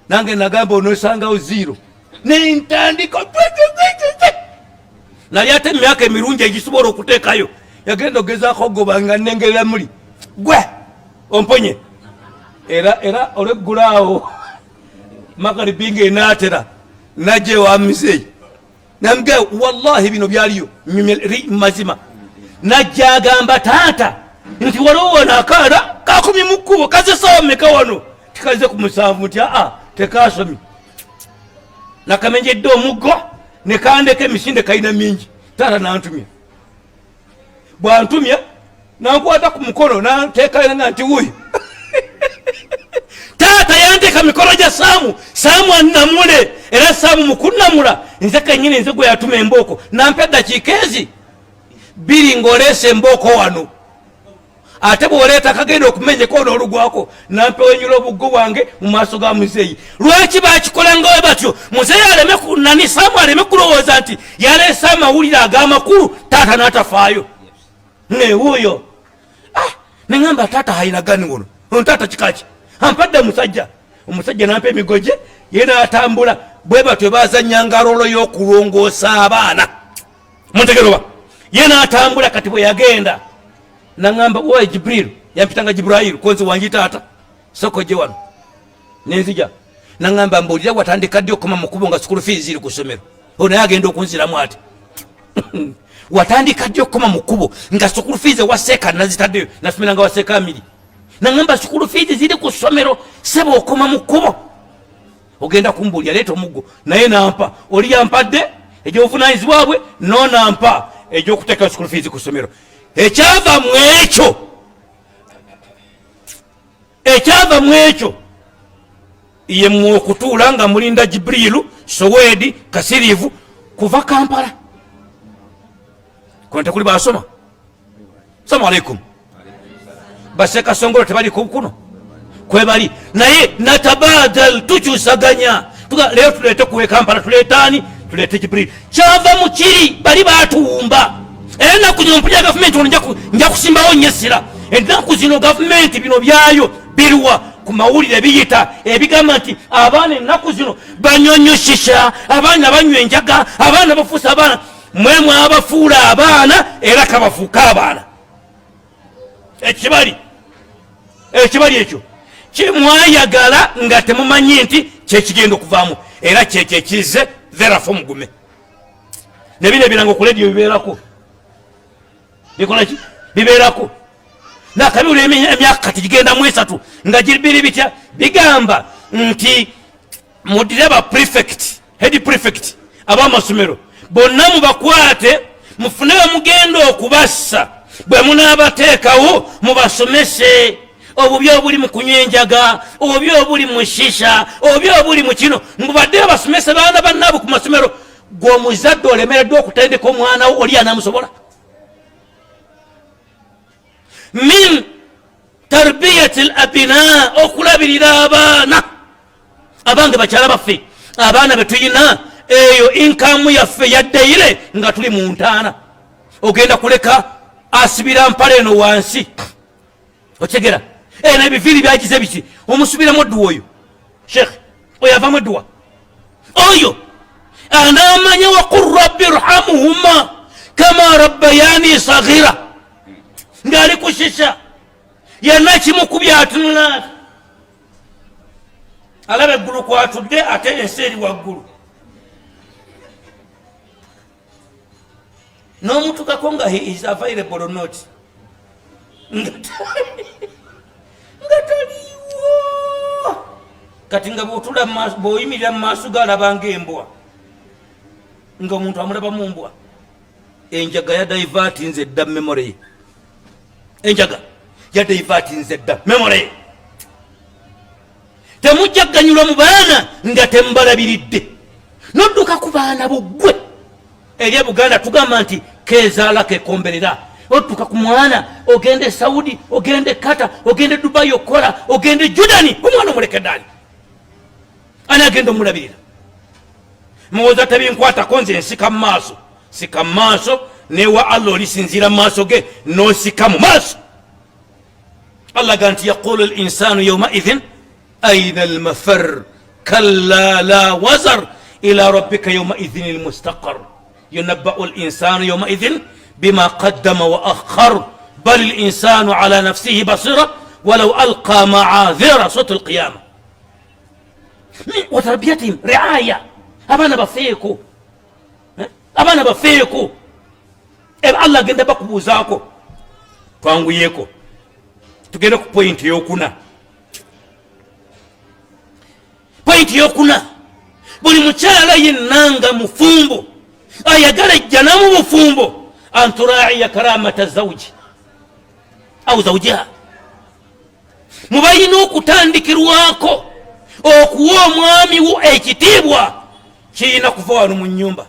nange nagamba onosangawo 0 nentandika nali ate emyaka emirungi egisobola okuteekayo yagenda ogezaako ogobanga nengerera muli gwe omponye era olweggulaawo makaribinga enaatera najje wa miseyi namge wallahi bino byaliyo mazima najja agamba taata nti waliwo wano akaana kakomye mu kkubo kazesaawa mmeka wano tikaze ku musanvu nti tekasomye nakamenjedde omuggo nekandeka emisinde kalina mingi taata nantumya bwantumya nankwata ku mukono natekalanga nti wuyo taata yanteka mikolo gya saamu annamule era saamu mukunnamula nze kenyini nze gwe yatuma embooko nampa eddakiika ezi 2 ng'oleesa embooko wano ate bw'oleeta kagenda okumenyeko n'olugwako nampa wenyula obuggo bwange mu maaso ga muzeeyi lwaki bakikolangawe batyo muzeeyi saamu aleme kulowooza nti yaleesa amawulire ag'amakulu taata n'atafaayo newuuyo neŋamba taata hayina gani wono taata kikaki ampadde omusajja nampa emigoje ye n'atambula bwe batyo bazanyanga rolo y'okulongoosa abaana muntegeroba ye n'atambula kati bwe yagenda naŋamba owe Jibrilu yampitanga Jibrayiru konzi wangi taata soko gye wano nenzija naŋamba mbuulira watandika ddi okoma mukubo nga school fees ziri ku ssomero naye agenda okunziramu ati watandika ddi okoma mukubo nga school fees waseeka nazitaddeyo nasomeranga waseeka amiri naŋamba school fees ziri ku ssomero seba okoma mukubo ogenda kumbuulira leeta omuggo naye nampa oli yampadde egy'obuvunanyizibwa bwe nonampa egy'okuteeka school fees ku ssomero ekyava mu ekyo ye mmwe okutuula nga mulinda Jibrilu Soweedi Kasiriivu kuva Kampala kono tekuli basoma. Salamu alaikum. Baseka Songolo tebaliko kuno kwebali naye natabadal tukyusaganya leo tulete kuwe Kampala tuleetani tulete Jibrilu kyava mu kiri bali batuwumba enaku zino mpulira gavumenti ono nja kusimbawo nyesira enaku zino gavumenti bino byayo birwa ku mawulire biyita ebigamba nti abaana enaku zino banyonyoshisha abaana banywa enjaga abaana bafuusa abaana mwemwe abafuula abaana era kabafuuka abaana ekibali ekyo kimwayagala nga temumanyi nti kyekigenda okuvaamu era kyekyekize therefo mugume nebino ebiranga okuledio bibeerako bikolaki bibeerako nakabiwula emyaka kati gigenda mu 3 nga biri bitya bigamba nti mudireba prefect head prefect abamasomero bonna mubakwate mufunewe mugenda okubassa bwe munaabateekawo mubasomese obubi obuli mu kunywa enjaga obubi obuli mu shisha obubi obuli mu kino mubadde basomese baana bannaabo ku masomero gw'omuzadde olemereddwa okutendeka omwana wo oli anaamusobola min tarbiyati al-abina okulabirira abaana abange bakyala baffe abaana betuyina eyo inkamu yaffe yaddeire nga tuli mu ntaana ogenda kuleka asibira mpala eno wansi okegera n'ebiviiri byagize biki omusubiramu edduwa oyo sheekh oyo avamu edduwa oyo anaamanya waqul rabbi irhamuhuma kama rabbayani saghira ngali kushisha yenna kimukubya atunula alaba eggulu kwatudde ate ensi eri waggulu n'omutukako nga he is available or not nga taliwo kati nga bw'oyimirira mu maaso galabanga embwa nga omuntu amulaba mu mbwa enjaga yadaivatinze dda memore ye enjaga yadaivatinze dda memore ye temujjaganyulwa mu baana nga tembalabiridde nodduka ku baana buggwe eri Buganda tugamba nti kezaala kekomberera otuka ku mwana ogende Saudi ogende Kata ogende Dubai okola ogende Jordani omwana omulekeddaani ani agenda omulabirira muwoza tabinkwata konze nsika maaso sika maaso newa Allah olisinzira maaso ge nosika mu maaso Allah ganti yaqulu al-insanu yawma idhin ayna al-mafar kalla la wazar ila rabbika yawma idhin al-mustaqar ينبأ الإنسان يومئذ بما قدم وأخر بل الإنسان على نفسه بصيرة ولو ألقى معاذير صوت القيامة وتربيتهم رعاية أبانا بفيكو الله قد بقبوزاكو فانغو يكو tugende ku point eyokuna. Point eyokuna, buli mukyala yennanga mufumbo ayagala ejjana mu bufumbo antura'iya karamata zawji au zawjiha, mubayina okutandikirwako okuwa omwami wo ekitiibwa kirina kuva wano mu nnyumba.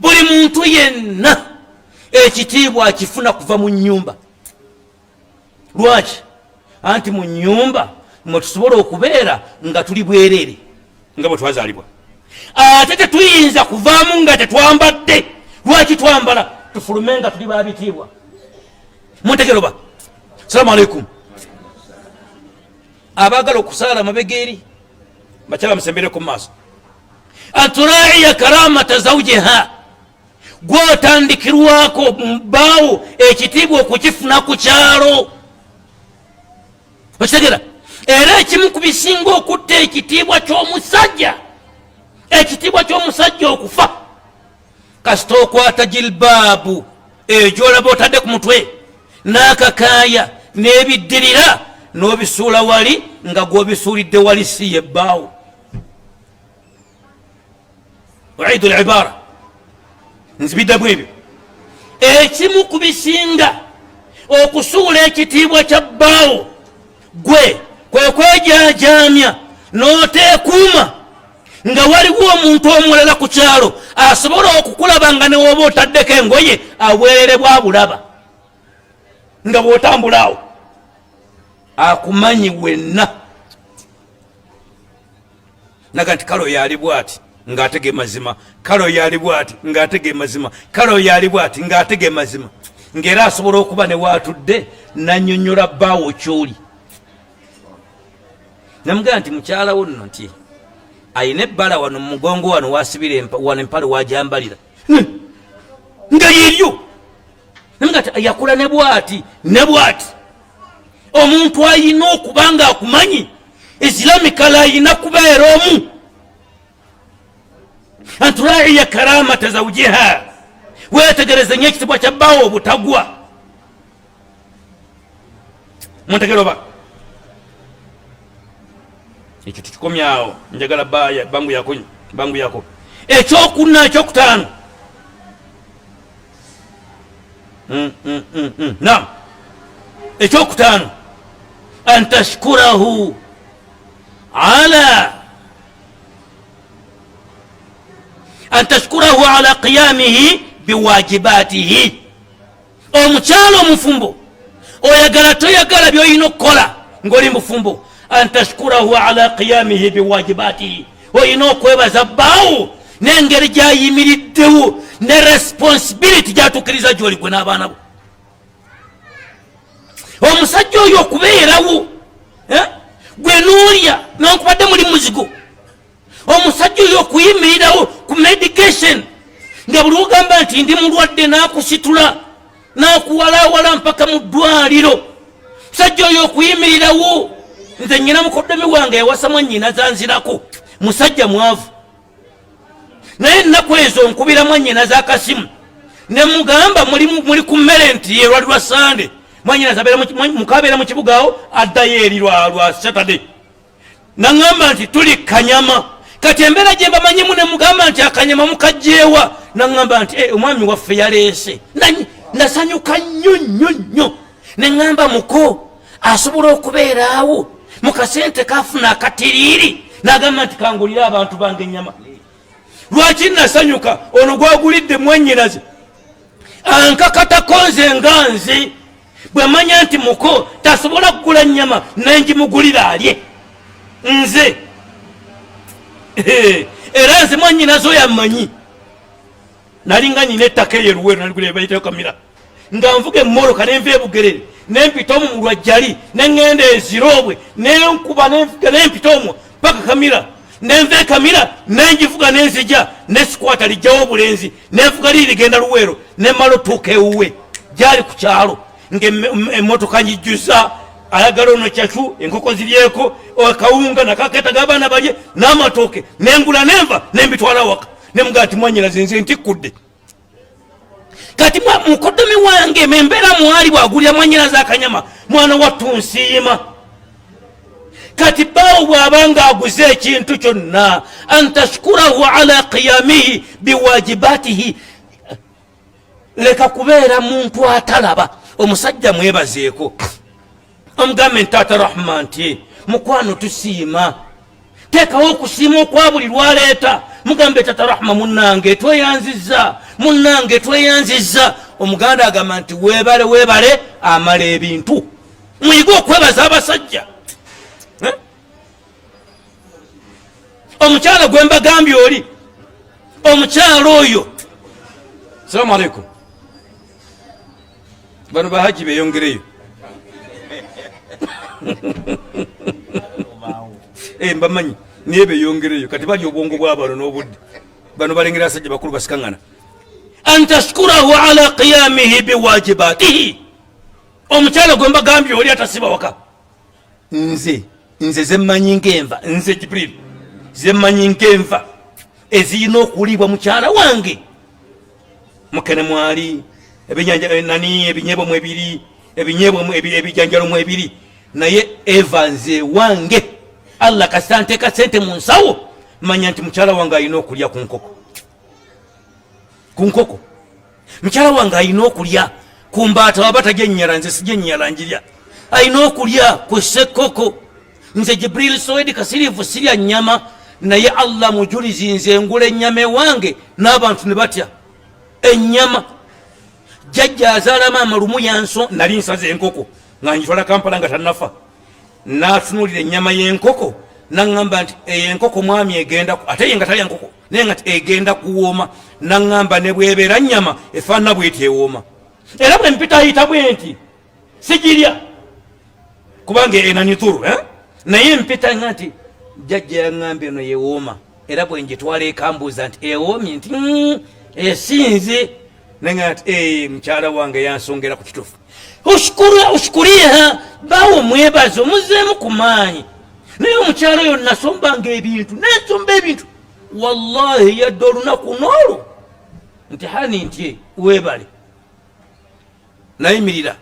Buli muntu yenna ekitiibwa akifuna kuva mu nnyumba. Lwaki? Anti mu nnyumba mwe tusobola okubeera nga tuli bwereere nga bwe twazaalibwa, ate tetuyinza kuvaamu nga tetwambadde. Lwaki twambala? Tufulume nga tuli babitiibwa. Muntegeroba. Salamu alaikum. Abagala okusaala mabega eri bakyala musembereko mu maaso. Atura'iya karamata zawjiha, gwotandikirwako bbaawo ekitiibwa okukifuna ku kyalo. Okitegera? Era ekimu ku bisinga okutta ekitiibwa ky'omusajja, ekitiibwa ky'omusajja okufa, kasita okwata jilbaabu egyolaba otadde ku mutwe n'akakaaya n'ebiddirira n'obisuula wali nga gw'obisuulidde wali si yebbaawo. Uidu al-ibara, nzibiddamu ebyo. Ekimu ku bisinga okusuula ekitiibwa kya bbaawo gwe kwe kwejajaamya n'oteekuuma nga waliwo omuntu omulala ku kyalo asobola okukulaba nga newoba otaddeko engoye aweererebwa bulaba nga bw'otambulaawo akumanyi wenna. Naga nti kalo yali bw'ati ng'atege mazima, kalo yali bw'ati ng'atege mazima, kalo yali bw'ati ng'atege mazima, ng'era asobola okuba ne waatudde nannyonnyola bbaawo kyoli. Namugamba nti mukyala wo nno nti ayina ebbala wano mu mugongo wano wasibira wano empale wajambalira nga yeryo. Namugamba nti yakula ne bw'ati ne bw'ati. Omuntu ayina okuba nga akumanyi islamikala ayina kubeera omu. Antura'iya karamata zawjiha, weetegereze nnyo ekitiibwa kya bbaawo obutagwa. Muntegeroba? Ekyo tukikomyawo, njagala bangu yako. Ekyokuna ekyokutaano, naam, ekyokutaano, antashkurahu ala qiyamihi biwajibatihi. Omukyalo omufumbo oyagala toyagala by'olina okukola ng'oli mufumbo, antashkurahu ala qiyamihi biwajibatihi, olina okwebaza bbaawo n'engeri gy'ayimiriddewo ne responsibility gy'atuukiriza gy'oli gwe n'abaana bo. Omusajja oyo okubeerawo gwe n'olya n'okubadde muli muzigo. Omusajja oyo okuyimirirawo ku medication nga buli ogamba nti ndi mulwadde n'akusitula n'akuwalaawala mpaka mu ddwaliro. Musajja oyo okuyimirirawo, nze nnyina mukoddomi wange yawasa mwannyina zanzirako, musajja mwavu, naye ennaku ezo nkubira mwannyina z'akasimu ne mugamba muli ku mmere nti ye lwali lwa Sande, mwannyina mukabeera mu kibuga awo addayo eri lwa Saturday. Naŋŋamba nti tuli Kanyama, kati embeera gye mbamanyimu ne mugamba nti akanyama mukajjeewa. Naŋŋamba nti omwami waffe yaleese. Nasanyuka nnyo ne ŋŋamba muko asobola okubeera awo mu kasente kafuna akatiriiri, n'agamba nti kangulira abantu bange ennyama. Lwaki nasanyuka? Ono gwagulidde mwannyinaze ankakatako nze nga nze bwe manya nti muko tasobola kugula nnyama nenjimugulira alye nze. Era nze mwannyinaze oyo amanyi nalinga nyina ettaka eyo Luweero naligula bayitayo Kamira, nga nvuga emmoroka nenva ebugerere nempita omu mu Lwajjali neŋŋenda Eziroobwe nenkuba nempita omwo paka Kamira, nenva e Kamira nenjivuga nenzija nesikwata lijjawo obulenzi nenvuga liri ligenda Luweero nemmala otuuka ewuwe gyali ku kyalo ng'emmotoka njijjuza ayagala ono kyatu enkoko ziryeko akawunga nakaketaga abaana balye n'amatooke nengula nenva nembitwala waka. Nemugamba nti mwannyinaze nze ntikkudde. kati mukodomi wange membera mwali bwagulira mwanyina za kanyama mwana wattu nsiima kati bawo bwabanga aguze ekintu kyonna antashkurahu ala qiyamihi biwajibatihi leka kubeera muntu atalaba omusajja mwebazeeko omugambe ntaata rahma nti mukwano tusiima teekawo okusiima okwa buli lwaleeta mugambe tata rahma munange tweyanzizza omuganda agamba nti weebale amala ebintu muyige okwebaza abasajja omukyala gwe mbagambye oli omukyala oyo salamu aleikum bano bahaji beyongereyo mbamanyi niye beyongereyo kati bali obwongo bwabano n'obudde bano balengera abasajja bakulu basikaŋŋana antashkurahu ala qiyamihi biwajibatihi omukyala gwe mbagambye oli atasiba waka nze zemmanyi ngenva nze jibril zemmanyi ngenva ezirina okuliibwa mukyala wange mukene mwali ebinyebwa mwebiri ebijanjalo mwebiri naye eva nze wange allah kasita nteeka sente mu nsawo manya nti mukyala wange alina okulya ku nkoko mukyala wange alina okulya ku mbaata waba tajennyala nze sijennyala njirya alina okulya ku ssekoko nze jibril soedi kasirifu sirya nnyama naye allah mujulizi nze ngula ennyama ewange n'abantu ne batya ennyama jjajja azaala maama lumu yanso nali nsaza enkoko nga njitwala kampala nga tannafa n'atunuulira ennyama y'enkoko naŋŋamba nti enkoko mwami egenda ate ye nga talya nkoko naye nga egenda kuwooma naŋŋamba ne bwebeera nnyama efaanana bweti ewooma era bwe mpita ayita bwe nti sigirya kubanga enanituru naye mpita nga nti jjajja yaŋŋamba eno yewooma era bwe njitwala ekambuuza nti ewoomye nti esinze naŋŋamba nti mukyala wange yansongera ku kitufu ushukuriha bawo mwebaze omuzeemu ku maanyi naye omukyala oyo nasombanga ebintu nensomba ebintu wallahi yadde olunaku n'olwo nti hani nti weebale nayimirira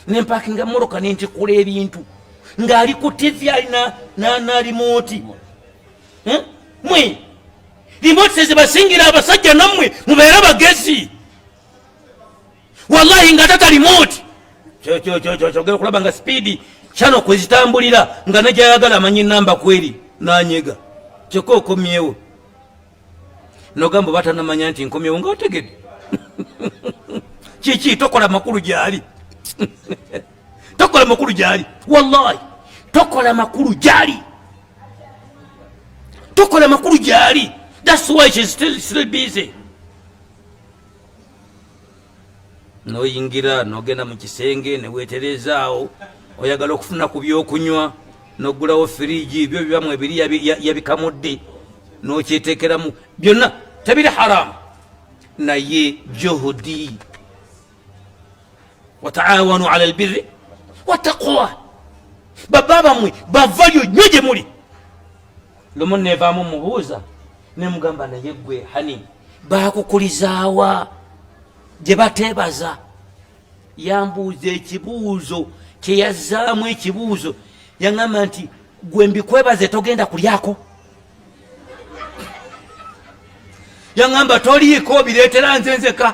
nempakinga moroka nentikula ebintu ng'ali ku tivi alina na rimoti mwe rimoti zezibasingira abasajja nammwe mubeere bagezi wallahi nga tata rimoti kyogera kulaba nga sipiidi kyano kwezitambulira nga nejayagala amanyi namba kweri nanyega kyokka okomyewo nogamba batanamanya nti nkomyewo nga otegedde kiki tokola makulu gyali tokola makulu gyali wallahi tokola makulu gyali tokola makulu gyali that's why she's still busy noyingira nogenda mu kisenge neweterezaawo oyagala okufuna ku byokunywa nogulawo firiji ebyo bibamu ebiri yabikamudde nokyetekeramu byonna tebiri haramu naye juhudi wataawanu ala albirri wattaqwa baba bamwe bavalyo nnyo gye muli lumu nevaamu mubuuza nemugamba naye gwe hani bakukulizaawa gye bateebaza yambuuza ekibuuzo kyeyazzaamu ekibuuzo yaŋŋamba nti gwe mbikwebaze togenda kulyako yaŋŋamba toliiko bireetera nzenzeka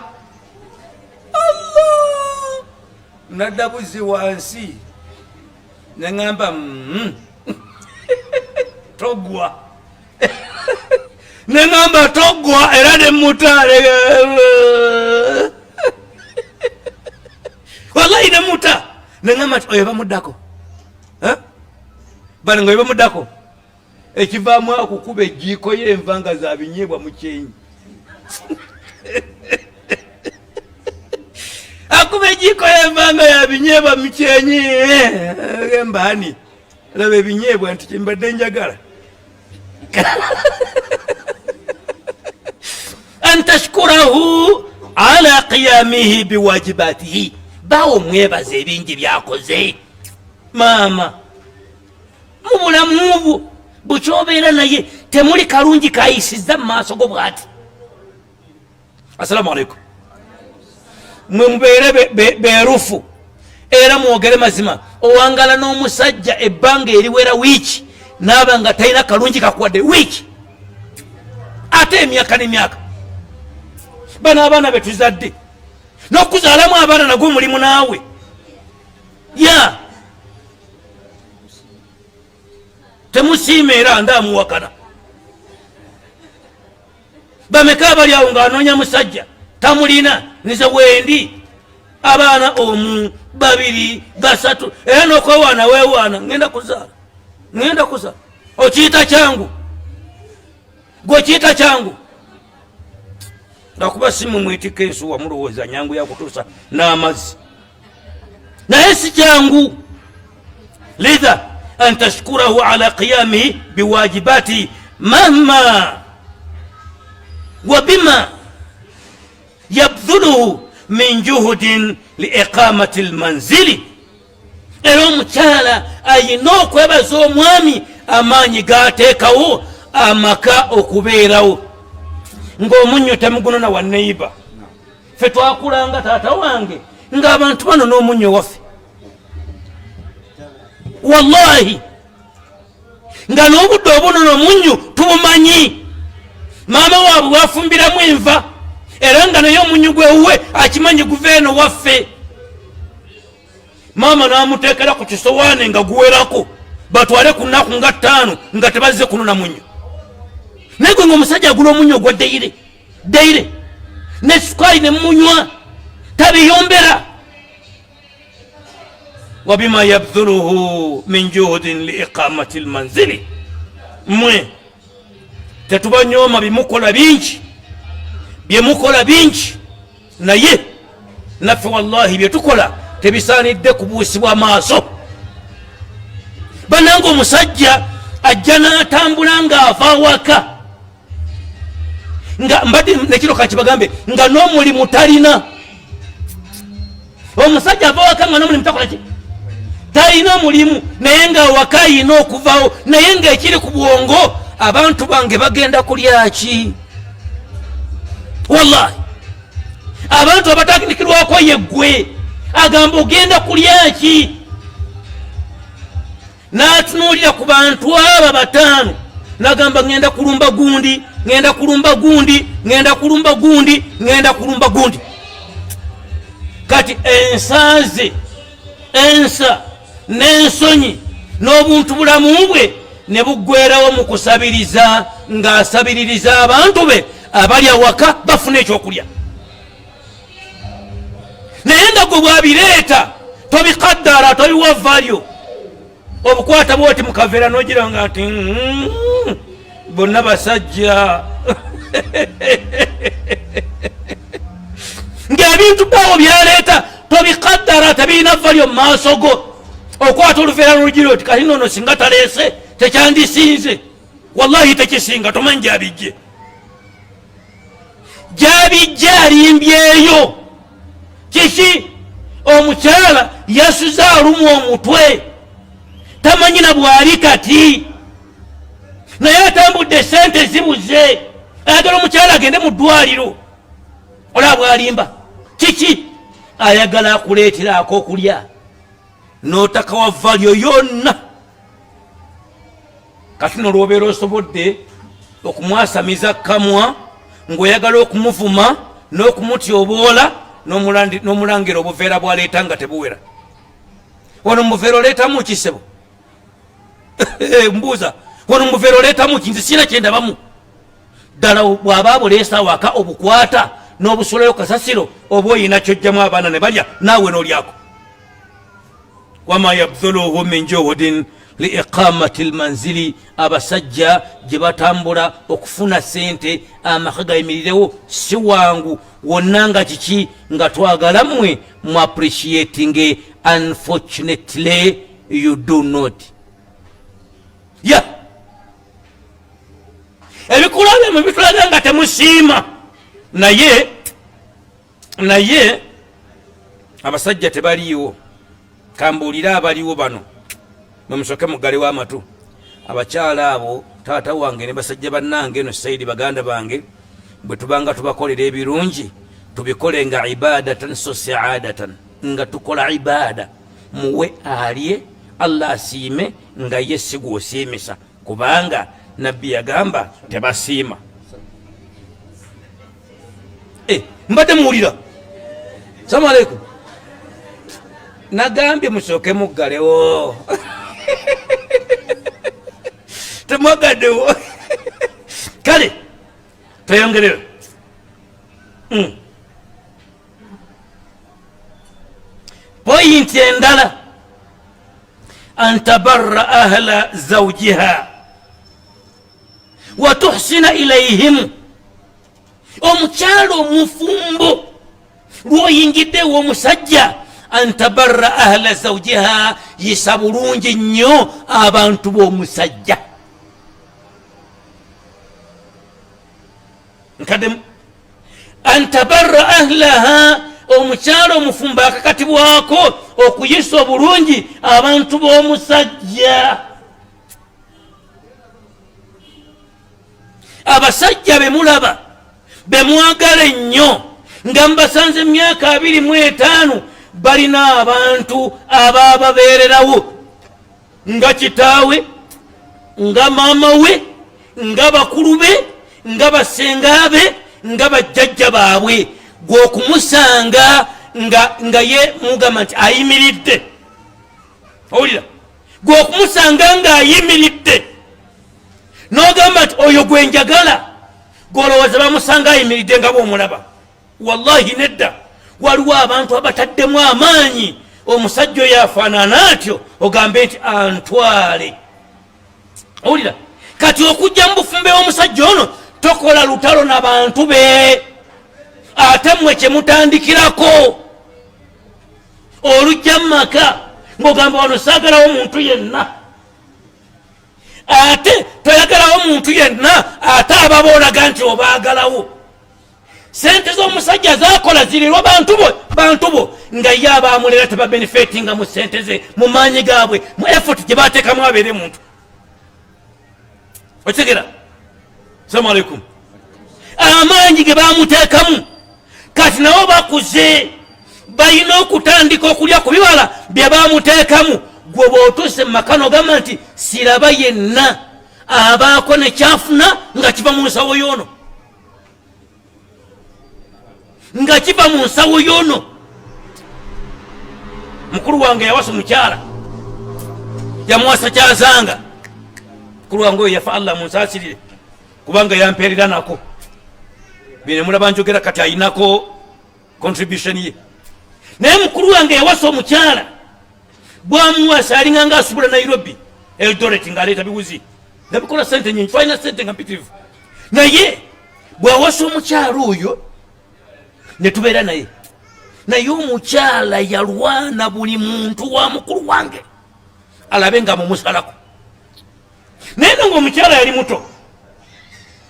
allah nadda buzi wansi neŋŋamba togwa neŋŋamba togwa era nemutale wallahi nemuta neŋŋamba nti oyo bamuddako bale nga oyo bamuddako ekivaamu akukuba ejiiko y'enva nga za binyeebwa mu kyenyi akuba ejiiko y'enva nga ya binyeebwa mu kyenyi gembani laba ebinyeebwa nti kimbadde njagala an tashkurahu ala qiyamihi biwajibatihi bawo mwebaza ebingi byakoze maama mubulamu bwo bukyobeera naye temuli kalungi kayisiza mu maaso go bwati assalamu alaikum mwe mubeere beerufu era mwogere mazima. Owangala n'omusajja ebbanga eriwera wiiki naaba nga talina kalungi kakwadde wiiki ate emyaka n'emyaka. Bano abaana betuzadde n'okuzaalamu abaana nagwo mulimu naawe ya temusiima era ndaamuwakana. Bameka abali awo ng'anoonya musajja tamulina nize wendi abaana omu babiri basatu era n'okwewaana weewaana ngenda kuzaala okiyita kyangu gwekiyita kyangu ngakuba simu mwitika ensuwa mulowooza nyangu yakutuusa n'amazzi naye si kyangu. lidha an tashkurahu ala qiyamihi biwajibati mahma wa bima yabdhuluhu min juhudin liiqamati almanzili. Era omukyala ayina okwebaza omwami amaanyi gateekawo amaka okubeerawo. Ng'omunnyo temugunona wa neiba. Ffe twakulanga taata wange ng'abantu bano n'omunnyo waffe wallahi nga n'obudde obunono omunnyo tumumanyi. Maama waabwe wafumbiramu enva era nga naye omunnyo gwewuwe akimanyi guva eno waffe. Maama n'amuteekera ku kisowaane nga guwerako batwale ku nnaku nga 5 nga tebazze kunona munnyo. Naye gwe ng'omusajja agula omunnyo ogwa deire ne sukali ne munywa tabiyombera. wabima yabdhuluhu min juhudin liiqamati almanzili. Mwe tetubanyooma byemukola bingi naye naffe wallahi byetukola tebisaanidde kubuusibwa maaso. Bananga omusajja ajja n'atambula ng'ava waka nga mbadde nekiro kakibagambe nga n'omulimu talina. Omusajja ava waka nga n'omulimu takola ki talina mulimu naye nga waka ayina okuvawo naye ng'ekiri ku bwongo abantu bange bagenda kulya ki? Wallahi abantu abatandikirwako yeggwe agamba ogenda kulya ki? N'atunuulira ku bantu abo 5 n'agamba ngenda kulumba gundi, ngenda kulumba gundi, ngenda kulumba gundi, ngenda kulumba gundi. Kati ensa n'ensonyi n'obuntu bulamu bwe ne buggwerawo mu kusabiriza ng'asabiririza abantu be abali awaka bafuna ekyokulya. Naye nga gwe bwabireeta tobikaddara tobiwa valyo. Obukwata bwoti mukaveera n'ogira nga ati bonna basajja ng'ebintu byawo byaleeta tobikaddara tebiina valyo mu maaso go. Okwata oluveera n'ogira oti kati nono singa taleese tekyandisinze. Wallahi tekisinga tomanyi gyabijje alimbyeyo. Kiki omukyala yasuze alumu omutwe tamanyi na bwali kati naye atambudde sente zibuze ayagala omukyala agende mu ddwaliro olaba bwalimba. Kiki ayagala akuleetera akokulya n'otakawa valyo yonna. Kati n'olwobeera osobodde okumwasamiza kamwa ng'oyagala okumuvuma n'okumutyoboola n'omulangira obuveera bwaleeta nga tebuwera. Wano muveera oleetamu kisebo mbuuza wano muveera oleetamu ki? Nze sina kyendabamu ddala. bw'aba buleesa waka obukwata n'obusulayo kasasiro oba oyina kyojjamu abaana ne balya naawe n'olyako. wama yabdhuluhu min juhudin liiqamati almanzili. Abasajja gye batambula okufuna sente amaka gayimirirewo si wangu wonna nga kiki nga twagala mmwe mu appreciating. Unfortunately you do not. Ebikula byamwe bitulaga nga temusiima naye abasajja tebaliiwo. Kambuulira abaliwo bano mwemusooke mugalewo amatu. Abakyala abo taata wange ne basajja bannange eno Saidi baganda bange bwe tubanga tubakolera ebirungi tubikole nga ibadatan so saadatan, nga tukola ibada muwe alye Allah asiime nga ye sigwosiimisa, kubanga nabbi yagamba tebasiima. Mbadde muwulira? Salamu alaikum. Nagambye musooke muggalewo. Temwagaddewo. Kale tweyongereyo. Pointi endala, an tabarra ahla zawjiha wa tuhsina ilayhim. Omukyalo omufumbo lwoyingiddewo omusajja, an tabarra ahla zawjiha, yisa bulungi nnyo abantu b'omusajja. Nkademu an tabarra ahlaha, omukyalo omufumbo akakatibwako okuyisa obulungi abantu b'omusajja. Abasajja bemulaba bemwagala ennyo nga mbasanze emyaka 25 balina abantu abababeererawo nga kitaawe, nga maama we, nga bakulu be, nga basenga be, nga bajjajja baabwe. Gwokumusanga nga ye mugamba nti ayimiridde. Owulira? Gwokumusanga nga ayimiridde n'ogamba nti oyo gwe njagala, golowooza bamusanga ayimiridde nga bw'omulaba. Wallahi nedda, waliwo abantu abataddemu amaanyi. Omusajja oyo afaanana atyo, ogambe nti antwale. Owulira? Kati okujja mu bufumbe w'omusajja ono, tokola lutalo n'abantu be, ate mmwe kye mutandikirako. Olujja mu maka ng'ogamba wano saagalawo muntu yenna, ate toyagalawo muntu yenna, ate ababoolaga nti obaagalawo. Sente z'omusajja zakola zirirwa bantu bo nga ye abaamulera tebabenefetinga mu sente ze, mu maanyi gaabwe, mu effort gye baateekamu abeere muntu. Okitegera? Salamu alaikum. Amaanyi ge baamuteekamu kati nabo bakuze, balina okutandika okulya ku bibala bye baamuteekamu. Gwe bw'otuuse mu maka n'ogamba nti siraba yenna abaako ne kyafuna nga kiva mu nsawo y'ono, nga kiva mu nsawo y'ono. Mukulu wange yawasa omukyala, yamuwasa kyazanga. Mukulu wange oyo yafa, Allah munsaasirire, kubanga yampeerera nako. Bine mulaba njogera kati ayinako contribution ye. Naye mukulu wange yawasa omukyala, bwamuwasa alinga nga asubula Nairobi, Eldoret ng'aleeta biwuzi. Nabikola sente nyingi, falina sente nga mpitirivu. Naye bwawasa omukyala oyo ne tubeera naye, naye omukyala yalwana buli muntu wa mukulu wange alabe nga mumusalako. Naye ng'omukyala yali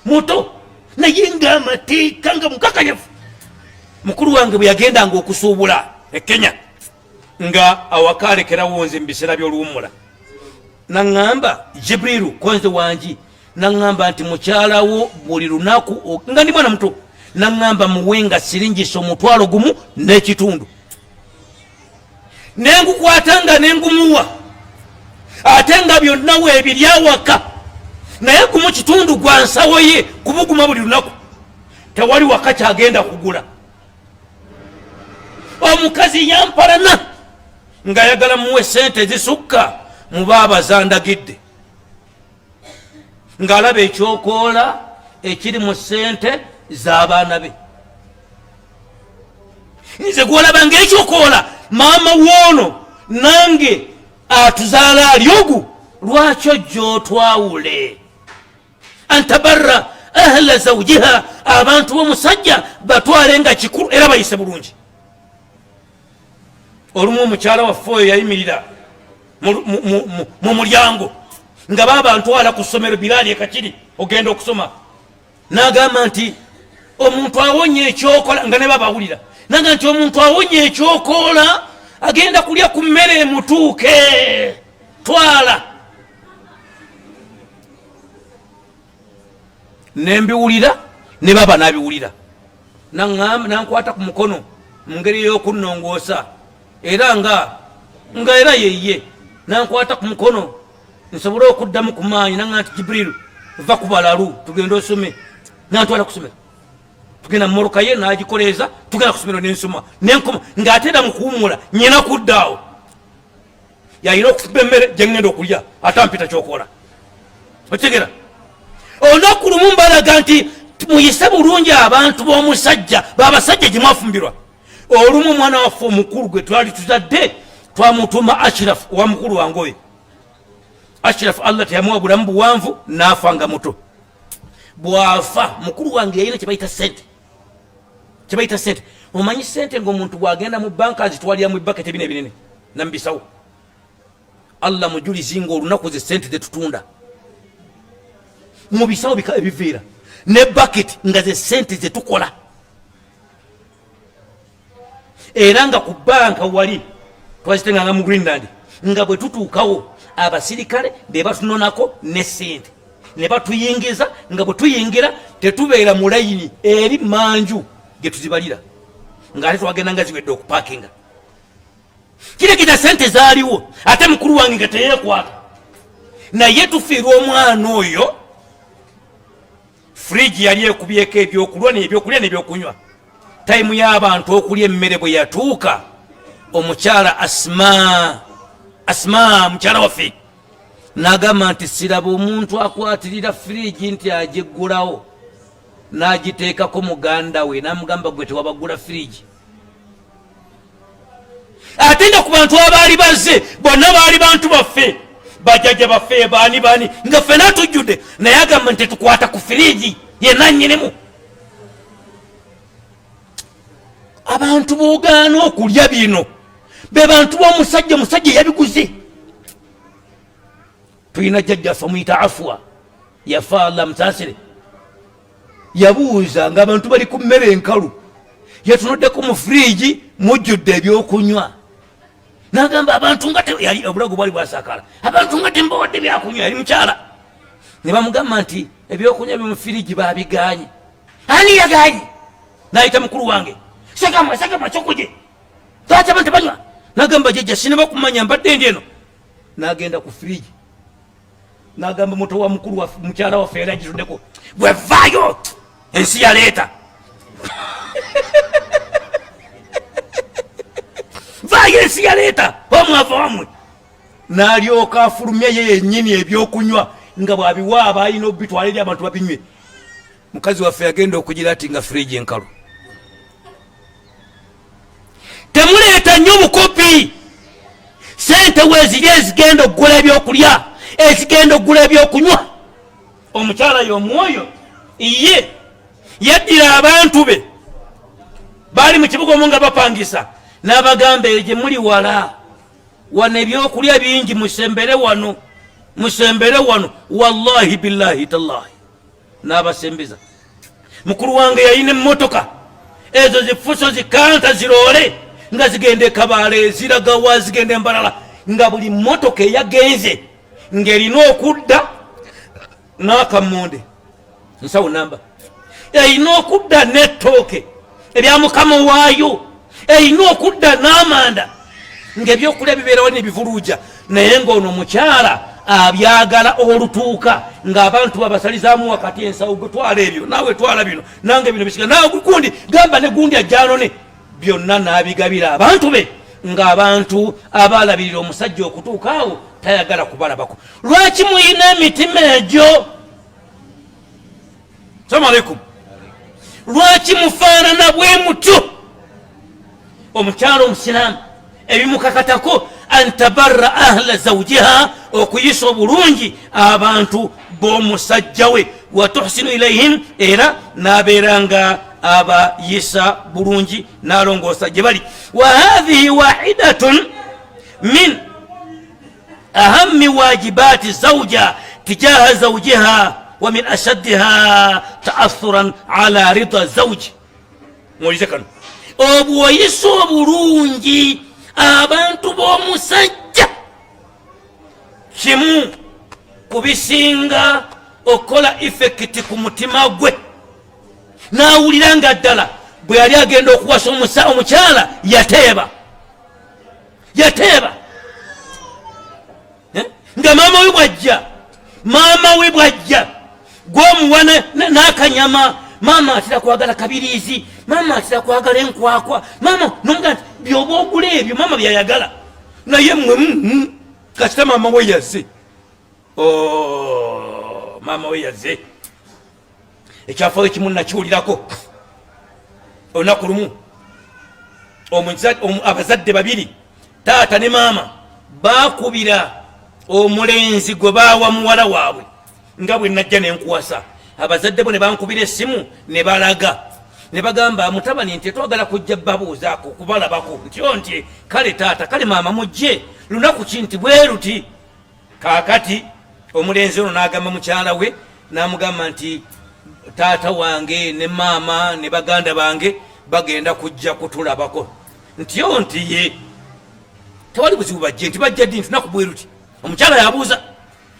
muto naye ng'amateeka nga mukakayavu. Mukulu wange bwe yagendanga okusuubula e Kenya nga awaka alekerawo nze mu biseera by'oluwummula, naŋŋamba Jibrilu konze wangi, naŋŋamba nti mukyalawo buli lunaku nga ndi mwana muto, naŋŋamba muwenga siringisa 1,000 n'ekitundu, nengukwatanga nengumuwa, ate nga byonna weebiri awaka, naye gumu kitundu gwa nsawo ye kubuguma buli lunaku. Tewali waka kyagenda kugula. Omukazi yampalana ng'ayagala muwe sente zisukka mu baaba zandagidde, ng'alaba ekyokoola ekiri mu sente z'abaana be. Nze gwolaba ng'ekyokoola maama woono nange atuzaala ali ogu, lwaki ojja otwawule? Antabarra ahla zawjiha, abantu b'omusajja batwale nga kikulu era bayise bulungi. Olumu omukyala waffe oyo yayimirira mu mulyango nga baba ntwala ku ssomero Bilaali ekakiri ogenda okusoma, n'agamba nti omuntu awonye ekyokola, nga ne baba awulira, naga nti omuntu awonye ekyokola agenda kulya ku mmere emutuuke, twala. Nembiwulira ne baba n'abiwulira. nankwata ku mukono mu ngeri y'okunnongoosa era nga yeye nankwata ku mukono nsobole okuddamu ku maanyi nanga nti Jibril va ku balalu tugenda osome nantwala kusomera tugenda mu mmotoka ye n'agikoleeza tugenda kusomero nensoma nenkoma ng'ateera mu kuwumula nyina kuddaawo yayina okufuba emmere gye ŋŋenda okulya ate mpita kyokola otegera olunaku lumu mbalaga nti muyise bulungi abantu b'omusajja babasajja gye mwafumbirwa olumu omwana waffe omukulu gwe twali tuzadde twamutuuma Ashraf owa mukulu wange oyo Ashraf Allah teyamuwa bulamu buwanvu n'afa nga muto bwafa mukulu wange yayina kyebayita sente omanyi sente ng'omuntu bwagenda mu banka azitwalira mu baketi bino ebinene namubisawo Allah mujulizi ng'olunaku ze sente zetutunda mu bisawo ebiviira ne baketi nga ze sente zetukola era nga ku banka wali twazitenganga mu Greenland nga bwe tutuukawo abasirikale be batunonako ne sente ne batuyingiza nga bwe tuyingira tetubeera mu layini eri manju ge tuzibalira ng'ate twagenda nga ziwedde okupakinga kirekita sente zaaliwo ate mukulu wange nga teyeekwata naye tufiirwa omwana oyo fridge yali ekubyeko ebyokulya n'ebyokunywa tayimu y'abantu okulya emmere bwe yatuuka omukyala asma mukyala waffe n'agamba nti siraba omuntu akwatirira fridge nti agiggulawo n'agiteekako muganda we n'amugamba gwe tewabagula fridge ate nga ku bantu abaali bazze bonna baali bantu baffe bajjajja baffe baani nga ffena tujjudde naye agamba nti tukwata ku fridge yenna nnyinimu abantu boogaana okulya bino be bantu b'omusajja yabiguze tulina jjajjaffe muyita Afwa yafa Allah musaasire yabuuza ng'abantu bali ku mmere enkalu yatunuddeko mu fridge mujjudde ebyokunywa n'agamba abantu nga yali obulago bwali bwasakala abantu nga tembawadde byakunywa yali mukyala ne bamugamba nti ebyokunywa byo mu fridge babiganye ani yaganye n'ayita mukulu wange sagama kyokuje lwaki abantu banywa n'agamba jjajja sinaba kumanya mbadde ndi eno n'agenda ku fridge n'agamba muto wa mukulu wa mukyala waffe era agituddeko bwevaayo ensi yaleeta vaayo ensi yaleeta omwava wamwe n'alyoka afulumya ye yennyini ebyokunywa nga bwabiwa abalina obitwala eri abantu babinywe mukazi waffe yagenda okugira ati nga fridge enkalu temuleeta nnyo bukopi sente weziri ezigenda okugula ebyokulya ezigenda okugula ebyokunywa omukyala y'omwoyo ye yaddira abantu be baali mu kibuga omwo nga bapangisa n'abagamba eyo gye muli wano ebyokulya bingi musembere wano wallahi billahi tallahi n'abasembeza mukulu wange yalina emmotoka ezo zifuso zikanta ziroole nga zigenda ekabaale ziragawa zigenda embalala nga buli mmotoka eyagenze ng'erina okudda n'akammonde nsawo namba erina okudda n'ettooke ebyamukama waayo erina okudda n'amanda ng'ebyokulya bibeerawo nebivuluuja naye ng'ono mukyala abyagala olutuuka ng'abantu babasalizaamu wakati ensawo gwe twala ebyo naawe twala bino nange bino bisiga naawe gundi gamba ne gundi ajjanone byonna n'abigabira abantu be ng'abantu abaalabirira omusajja okutuuka awo tayagala kubalabako lwaki muyina emitima egyo salamu alaikum lwaki mufaanana bwe mutyo omukyalo omusiraamu ebimukakatako antabarra ahla zawjiha okuyisa obulungi abantu b'omusajja we watuhsinu ilaihim era n'abeeranga abayisa bulungi n'alongoosa gye bali wa hadhihi wahidatun min ahammi wajibati zawja tijaha zawjiha wa min ashaddiha ta'athuran ala rida zawji mulize kano obwoyisa obulungi abantu b'omusajja kimu kubisinga okola effekiti ku mutima gwe n'awulira nga ddala bwe yali agenda okuwasa omukyala yateeba nga maama we bwajja gwomuwa n'akanyama, maama atera kwagala kabiriizi, maama atera kwagala enkwakwa, maama nomuga nti byoba ogula ebyo maama byayagala, naye mmwe kasita maama we yazze, maama we yazze. Ekyafayo ekimu nakiwulirako olunaku lumu, abazadde babiri taata ne maama bakubira omulenzi gwe bawa muwala waabwe nga bwe najja nenkuwasa. Abazadde bo ne bankubira essimu ne balaga ne bagamba mutabani nti twagala kujja babuuzaako kubalabako nti kale taata kale maama mujje lunaku ki nti bwe ruti. Kaakati omulenzi ono n'agamba mukyala we n'amugamba nti taata wange ne maama ne baganda bange bagenda kujja kutulabako nti ye tewali buzibu bajje nti bajja ddi nti lunaku bwe ruti. Omukyala yabuuza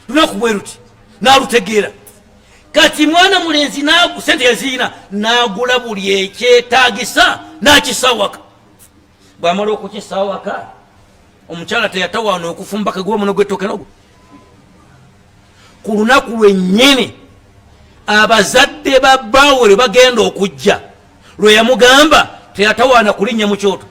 lunaku bwe ruti n'alutegeera. Kati mwana mulenzi sente yaziina n'agula buli ekyetaagisa n'akisawaka. Bw'amala okukisawaka omukyala teyatawaana okufumba kaguba muno gw'ettooke nogwo. Ku lunaku lwennyini abazadde ba bbaawe lwe bagenda okujja lwe yamugamba teyatawaana kulinnya mu kyoto.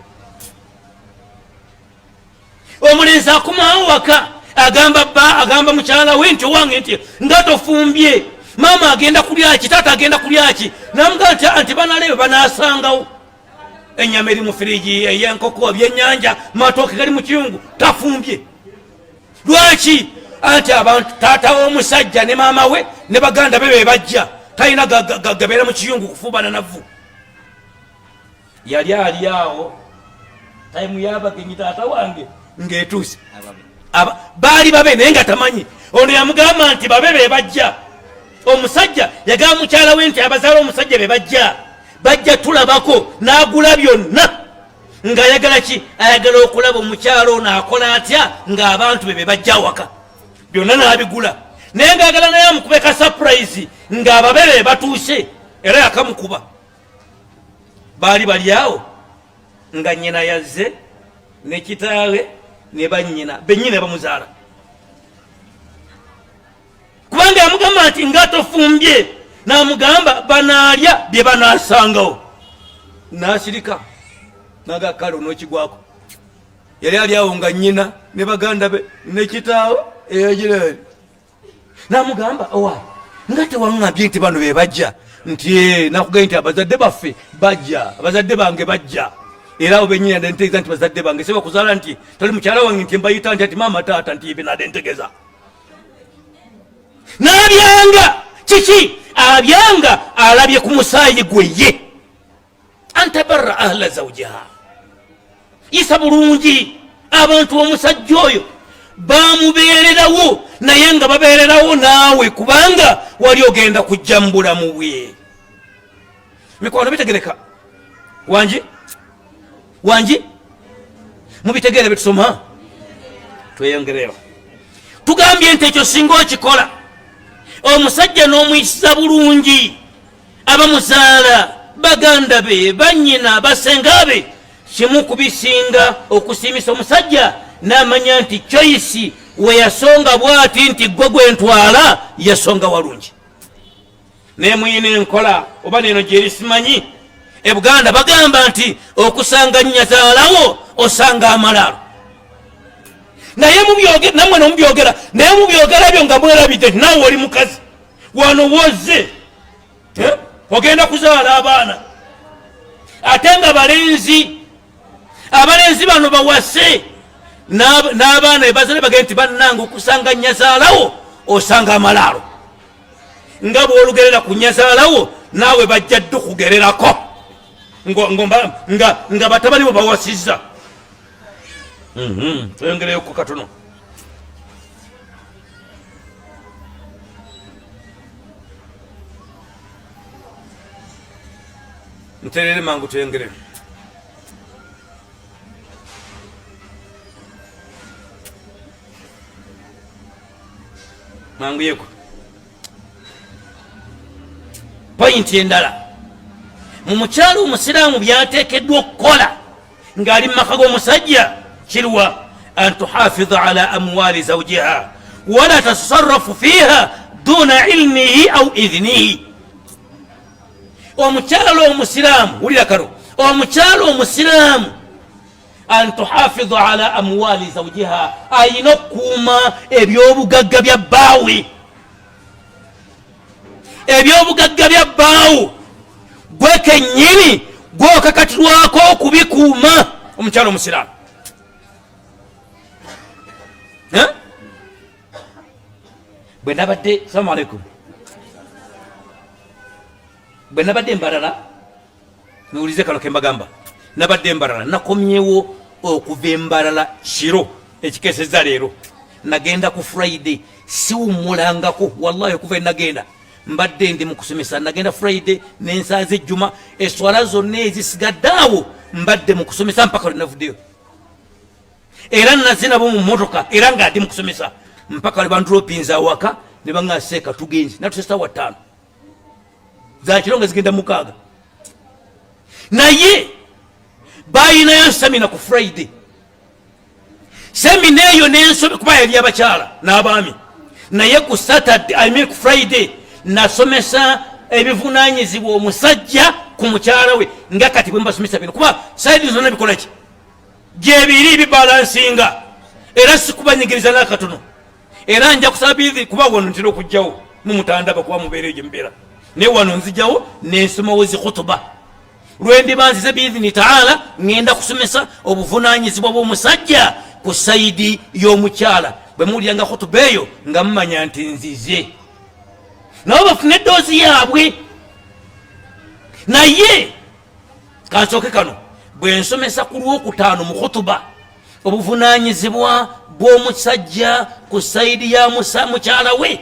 Omulenzi akomawo waka agamba mukyala we nti owange nti nga tofumbye, maama agenda kulyaki, taata agenda kulyaki. Namugaa nti banalebe banaasangawo ennyama eri mu firiji, ey'enkoko, ebyennyanja, matooke gali mu kiyungu, tafumbye. Lwaki? Anti abantu taata w'omusajja ne maama we ne baganda be be bajja, talina gabeera mu kiyungu kufuubana navvu. Yali ali awo tayimu y'abagenyi taata wange ng'etuuse, baali babe naye nga tamanyi. Ono yamugamba nti babe be bajja. Omusajja yagamba mukyala we nti abazaala omusajja be bajja tulabako, n'agula byonna ng'ayagala ki? Ayagala okulaba omukyala ono akola atya ng'abantu be bajja waka. Byonna n'abigula naye ng'agala naye amukube ka surprise ng'ababe batuuse era yakamukuba. Baali bali awo nga nnyina yazze ne kitaawe ne bannyina bennyina bamuzaala, kubanga yamugamba nti nga tofumbye, n'amugamba banaalya bye banaasangawo. N'asirika naga kale onookigwako. Yali ali awo nga nnyina ne baganda be ne kitaawe eyagiraali. N'amugamba owa nga tewaŋŋambye nti bano be bajja nti nakugambye nti abazadde baffe bajja, abazadde bange bajja. Era abo bennyina ndentegeeza nti bazadde bange se bakuzaala nti toli mukyala wange nti mbayita nti ati maama taata nti ibe nadentegeeza. N'abyanga kiki? Abyanga alabye ku musaayi gwe ye. Antabarra ahla zawjiha. Isa bulungi abantu omusajja oyo bamubeererawo naye nga babeererawo naawe kubanga wali ogenda kujja mu bulamu bwe. Mikwano bitegereka wangi mubitegeere betusoma tweyongereyo. Tugambye nti ekyo singa okikola omusajja n'omuyisa bulungi abamuzaala baganda be bannyina basenga be, kimu kubisinga okusiimisa omusajja n'amanya nti choice we yasonga bw'ati nti gwe gwentwala yasonga walungi. Naye muyina enkola oba neno gyeri simanyi, e Buganda bagamba nti okusanga nnyazaalawo osanga amalaalo. Naye nammwe nomubyogera naye mubyogera byo nga mwerabidde nti naawe oli mukazi wano wozze ogenda kuzaala abaana ate nga abalenzi bano bawase n'abaana ebazaale bagenda nti bannanga okusanga nnyazaalawo osanga amalaalo. Nga bw'olugerera ku nnyazaalawo naawe bajja ddu kugererako nga batabani bo bawasizza. Tweyongereyoko katono. Nterere mangu tweyongere. Mangu yeko. Point endala. mu mukyalo omusiraamu byateekeddwa okukola ng'ali mu maka g'omusajja kirwa an tuhafidha ala amwali zawjiha wala tatasarrafu fiha duna ilmihi au idhnihi. omukyalo omusiraamu wulira kano, omukyalo omusiraamu an tuhafidha ala amwali zawjiha ayina okukuuma ebyobugagga bya bbaawe, ebyobugagga bya bbaawo gwe kennyini gwokakatirwako okubikuuma. omukyalo omusiraamu bwe nabadde salamu alaikum, bwe nabadde mbalala niwulize kano kembagamba, nabadde embalala nakomyewo okuva embalala kiro ekikeseza leero nagenda ku Friday siwumulangako wallahi okuva enagenda mbadde ndi mukusomesa nagenda Friday nensaza ejjuma eswala zonna ezisigaddaawo mbadde mukusomesa mpaka lwenavuddeyo era nazinabo mu motoka era nga ndi mukusomesa mpaka lwebandropinza awaka ne baŋŋaseeka tugenzi natusesa wa 5 zakiro nga zigenda 6 naye bayinayo semina ku Friday. semina eyo nensome kuba yali abakyala n'abaami naye ku Saturday I mean ku Friday nasomesa ebivunanyizibwa omusajja ku mukyala we nga kati bwe mbasomesa bino kuba saidi zonna bikola ki gyebiri bibalansinga era sikubanyigiriza n'akatono era nja kusaba bizi kuba wano ntera okujjawo mumutandaba kuba mubeereyo gye mubeera naye wano nzijjawo nensomawo zi khutuba lwendibanzize biidhini taala ngenda kusomesa obuvunanyizibwa bw'omusajja ku saidi y'omukyala bwe muwulyanga khutuba eyo nga mumanya nti nzize nabo bafune eddoozi yaabwe. naye kansooke kano bwe nsomesa ku lwokutaano mu khutuba obuvunanyizibwa bw'omusajja ku saidi ya mukyala we,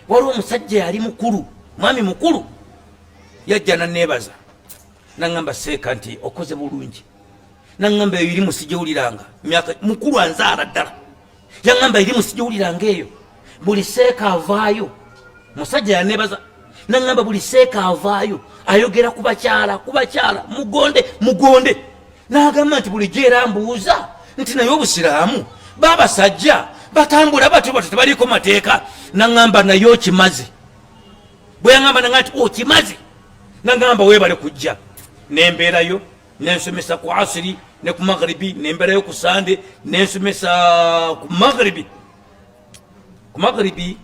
waliwo omusajja yali mukulu, mwami mukulu, yajja nanneebaza naŋŋamba seeka nti okoze bulungi, naŋŋamba eyo erimu sijawuliranga myaka mukulu anzaala ddala, yaŋŋamba erimu sijawuliranga eyo buli seeka avaayo. musajja yanneebaza naŋŋamba buli seeka avaayo ayogera ku bakyala mugonde n'agamba nti bulijjo era mbuuza nti naye obusiraamu baabasajja batambula batyo tebaliiko mateeka. naŋŋamba naye okimaze, bwe yaŋŋamba naŋŋamba nti okimaze, naŋŋamba weebale kujja. nembeerayo nensomesa ku asiri ne ku maghribi, nembeerayo ku sande nensomesa ku maghribi. ku maghribi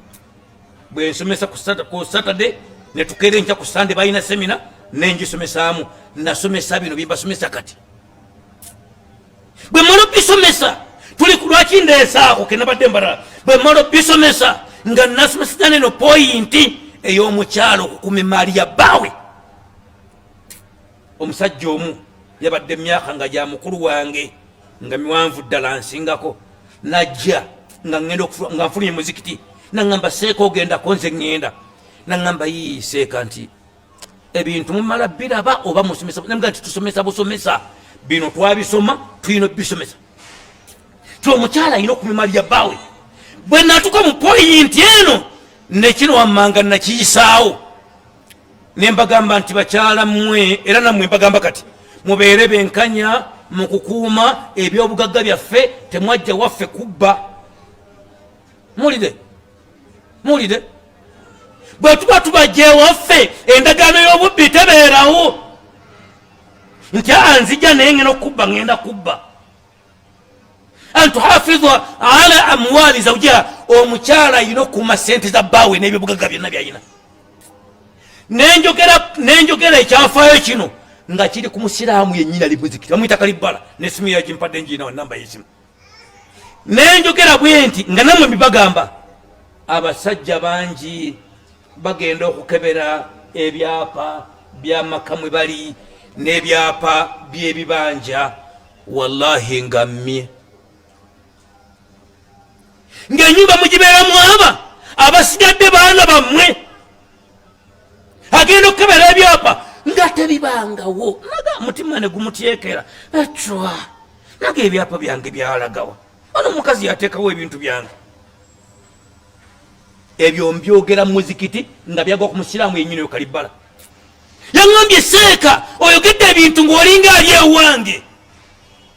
bwe nsomesa ku Saturday ne tukeera enkya ku sande balina semina nengisomesaamu. nasomesa bino byebasomesa kati bwe mmala bisomesa tuli ku lwaki ndeesaako kenabadde mbalala bwe mmala bisomesa nga nasomesa neno poyinti ey'omukyalo okukuma emaali ya bbaawe. omusajja omu yabadde emyaka nga gya mukulu wange nga miwanvu ddala nsingako, najja nga nfunye muzikiti naŋŋamba seeka ogendako nze ŋŋenda. naŋŋamba seeka nti ebintu mumala biraba oba musomesa? nga nti tusomesa busomesa bino twabisoma tulina bisomesa ti omukyala alina okumimali ya bbaawe. bwe natuka mu poyinti eno nekino wammanga nakiyisaawo nembagamba nti bakyala mmwe era nammwe mbagamba kati mubeere benkanya mu kukuuma ebyobugagga byaffe, temwajja waffe kubba. mulide bwe tuba tubajja ewaffe endagaano y'obubbi tebeerawo nti anzija naye ngenda okubba ngenda kubba. an tuhafidha ala amwali zawjiha, omukyala alina okukuuma sente za bbaawe n'ebyobugagga byonna byalina. nenjogera ekyafaayo kino nga kiri ku musiraamu yennyini ali muzikiti bamuyita kalibbala nesimu yakimpadde njina namba y'esimu. nenjogera bwe nti nga nammwe mbibagamba abasajja bangi bagenda okukebera ebyapa byamaka mwe bali n'ebyapa by'ebibanja, wallahi nga mmye ng'enyumba mugibeeramu abasigadde baana bammwe agenda okukebera ebyapa nga tebibangawo. naga mutima ne gumutyekera etwa naga ebyapa byange byalagawa ono omukazi yateekawo ebintu byange. ebyo mbyogera muzikiti nga byagwa ku musiraamu yennyini yo kalibbala. yaŋŋambye seeka oyo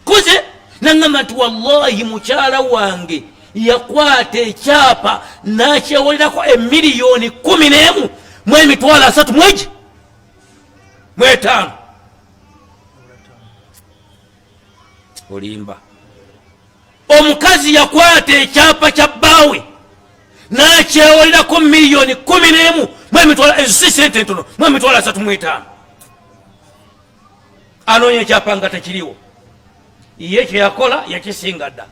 koze nangamba nti wallahi mukyala wange yakwata ekyapa nakyewolerako emiliyoni 11 mu emitwalo 3 mweji mwetaano olimba. Omukazi yakwata ekyapa kya bbaawe nakyewolerako miliyoni 11 mu emitwalo ezisi sente ntono mu emitwalo 3 mu 5. Anoonya ekyapa nga tekiriwo. Ye kyeyakola yakisinga dda.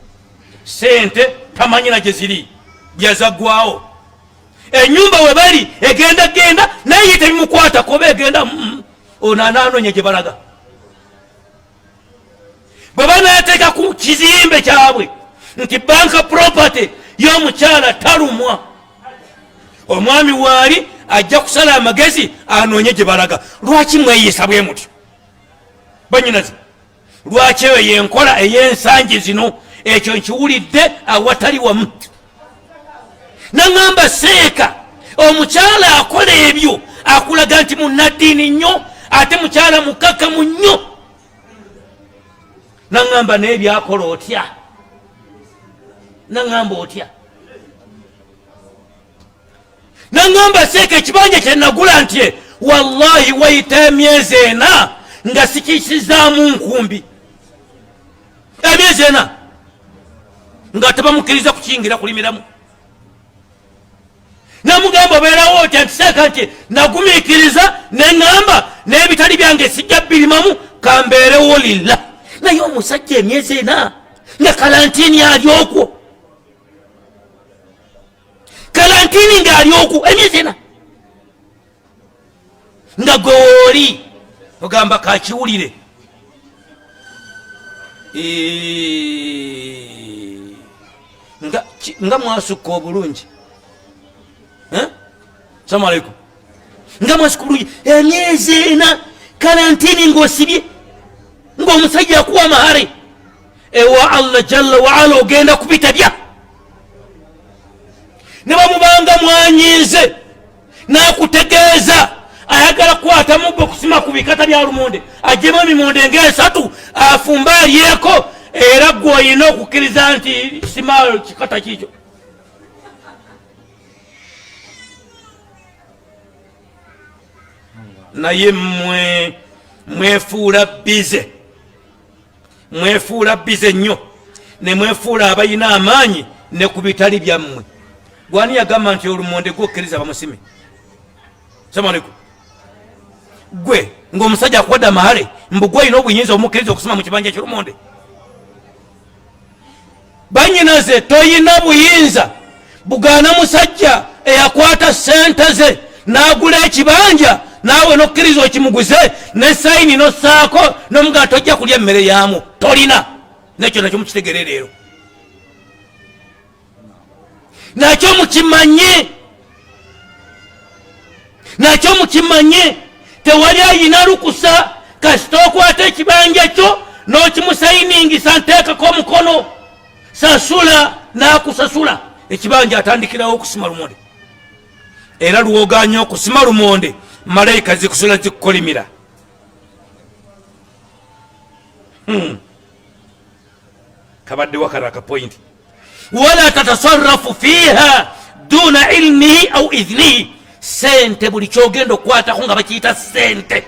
Sente tamanyira gye ziri byazaggwawo. Ennyumba we bali egenda genda naye tebimukwata koba egenda ono anoonya gye balaga. Bwe banaateeka ku kizimbe kyabwe nti banka property y'omukyala talumwa, omwami waali ajja kusala amagezi anoonye gye balaga. Lwaki mweyisa bwe mutyo banyinazi? Lwaki eyo yenkola ey'ensangi zino? Ekyo nkiwulidde awatali wamu. Naŋŋamba seeka omukyala akola ebyo akulaga nti munnaddiini nnyo ate mukyala mukakamu nnyo. Naŋŋamba n'ebyakola otya? Naŋŋamba otya? Naŋŋamba seeka ekibanja kye nagula nti wallahi wayita emyezi 4 nga sikisizaamu nkumbi. Emyezi 4 nga tebamukiriza kukiyingira kulimiramu. Namugamba obeerawo otya? Nti seeka nti nagumiikiriza neŋŋamba n'ebitali byange sijja birimamu kambeerewo lilla. Naye omusajja emyezi 4 nga kalantiini ali okwo. Kalantiini ng'ali okwo emyezi 4 nga gweoli ogamba kakiwulire. Nga mwasukka obulungi. Salamu alaikum. Nga mwasukka obulungi emyezi 4 kalantiini ng'osibye ng'omusajja akuwa mahare ewa Allah jalla wa ala ogenda kubitabya. Ne bamubanga mwanyiize n'akutegeeza ayagala kukwata mubbe kusima ku bikata bya lumonde ajjemu emimonde ng'esatu afumbe alyeko era gwe olina okukkiriza nti sima kikata kikyo. Naye mwefuula bize nnyo ne mwefuula abalina amaanyi ne ku bitali byammwe. Gwani yagamba nti olumonde gwokkiriza bamusime? Samaniku gwe ng'omusajja akuwadde amahale mbu gwe olina obuyinza omukkiriza okusima mu kibanja ky'olumonde? Bannyinaze toyina buyinza bugaana musajja eyakwata sente ze n'agula ekibanja naawe nokkiriza okimuguze ne sayini nossaako n'omugaa tojja kulya emmere yaamu. Tolina. Nekyo nakyo mukitegere leero. Nakyo mukimanye. Tewali ayina lukusa kasita okwata ekibanja kyo n'okimusayiningisa nteekako omukono sasula n'akusasula. Ekibanja atandikirawo okusima lumonde. Era lwoganya okusima lumonde malayika zikusula zikukolimira. Kabadde wakala akapointi. Wala tatasarrafu fiha duna ilmihi au idhnihi. Sente buli kyogenda okukwatako nga bakiyita sente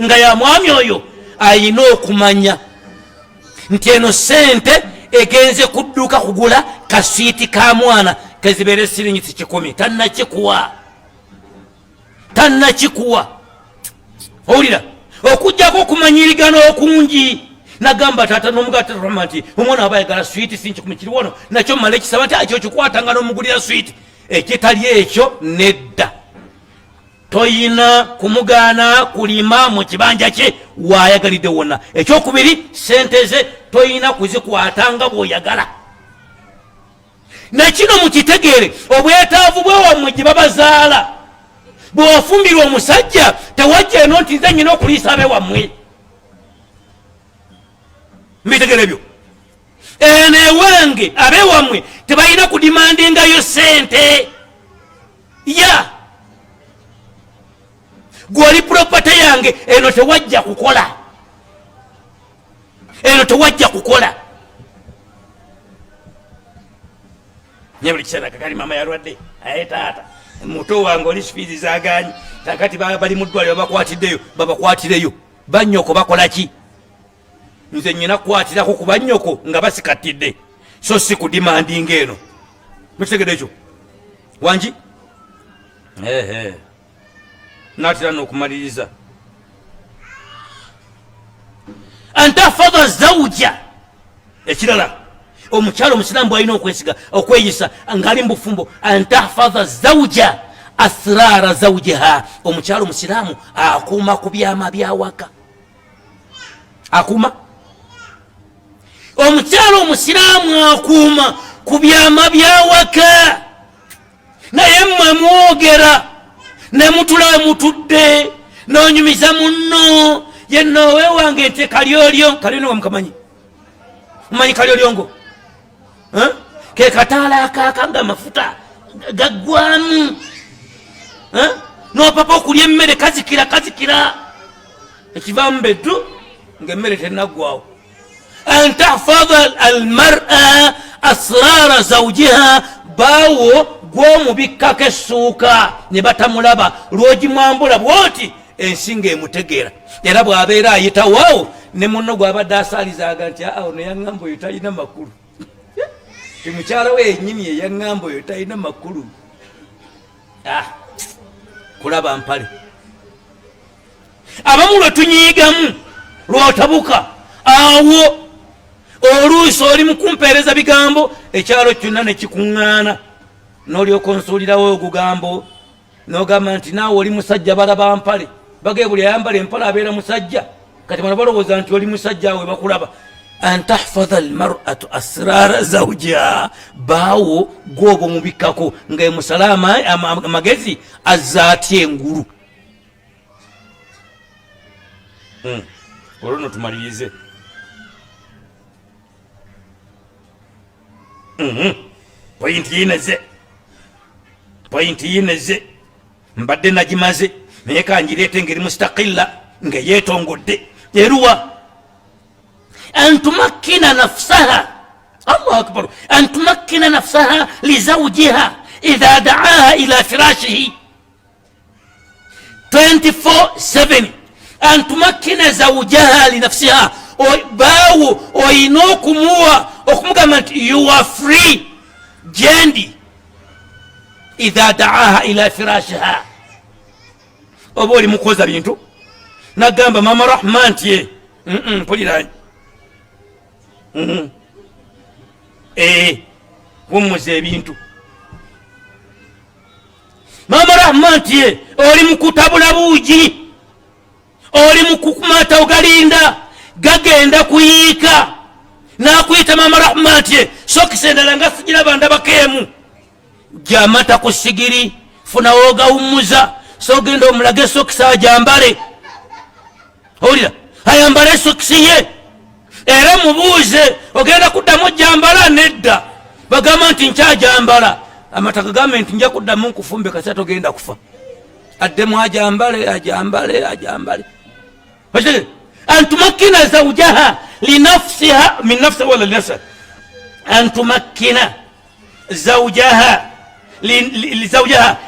nga ya mwami oyo ayina okumanya nti eno sente egenze kudduka kugula kaswiiti ka mwana kezibeere siringisi 10 tannakikuwa. Owulira okujjako okumanyirigana okungi. Nagamba taata n'omugata Rahma nti omwana aba ayagala swiiti si 10 kiri wano nakyo mmala ekisaba nti ekyo kikwatanga n'omugulira swiiti. Ekitali ekyo nedda. Toyina kumugaana kulima mu kibanja kye waayagalidde wonna. Ekyokubiri sente ze toyina kuzikwatanga bw'oyagala. Nakino mukitegeere obwetaavu bwewammwe gye babazaala. Bw'ofumbirwa omusajja tewajja eno nti nze nnyina okuliisa abewammwe. Mbitegeere ebyo. Eno ewange abewammwe tebalina kudimandingayo sente. Gwoli property yange eno tewajja kukola. eno tewajja kukola. Nye buli kiseera kakali mama yalwadde aye taata muto wange oli sifiizi zaaganyi kakati bali mu ddwaliro babakwatireyo bannyoko bakola ki? Nze nyina kukwatirako ku bannyoko nga basikatidde so si ku dimandinga eno. Mukitegedde ekyo wangi natera n'okumaliriza. Antahfadha zawja, ekirala omukyalo omusiraamu bwalina okweyisa ngaali mubufumbo. Antahfadha zawja asrara zawjiha, omukyalo omusiraamu akuuma ku byama byawaka. Akuuma omukyalo omusiraamu akuuma ku byama byawaka. Naye mmwe mwogera ne mutula mutudde n'onyumiza munno yennowe wange nti kalyolyongo mukamanyi? Mumanyi kalyolyongo? Ke kataala akaaka nga mafuta gaggwamu n'opapa okulya emmere kazikira ekivaamu beddu ng'emmere tennaggwawo. An tahfadha almar'a asrara zawjiha, baawo gw'omubikkako essuuka ne batamulaba lw'ogimwambula bw'oti ensinga emutegeera. Era bw'abeera ayitawaawo ne munno gw'abadde asaalizaaga nti ono yaŋŋamba oyo talina makulu. Mukyala we yennyini ye yaŋŋamba oyo talina makulu. Kulaba mpale. Abamu lwe tunyiigamu lw'otabuka awo oluusi oli mu kumpeereza bigambo ekyalo kyonna ne kikuŋŋaana n'olyoka onsuulirawo ogugambo n'ogamba nti naawe oli musajja balaba mpale bagee buli ayambala empale abeera musajja. Kati bano balowooza nti oli musajja awe bakulaba. An tahfadha almar'atu asrara zawjiha, baawo gwoba omubikkako nga emusala amagezi azza atya engulu. Olwo tumalirize. Pointi yineze mbadde nagimaze naye kangireete ngeri mustaqilla ngayeetongodde. Eruwa an tumakkina nafsaha, Allahu akbar, an tumakkina nafsaha lizawjiha idha da'aha ila firashihi 24/7. An tumakkina zawjaha linafsiha, baawo oyina okumugamba nti you are free jendi idha da'aha ila firashiha. Oba oli mukoza bintu nagamba mama Rahman nti mpuliranye wumuza ebintu. Mama Rahman nti oli mukutabula buugi, oli mukukumata ogalinda gagenda kuyiika nakuyita mama Rahman nti sokisi endala nga sigiraba ndabakemu jamata ku sigiri funa wogawumuza so genda omulage sokisi ajambale. Owulira ayambale sokisi ye era mubuuze ogenda kuddamu jambala nedda bagamba nti nkyajambala amata gagambe nti nja kuddamu nkufumbe kasi togenda kufa addemu ajambale. An tumakkina zawjaha linafsiha min nafsi wala linafsiha. An tumakkina zawjaha لزوجها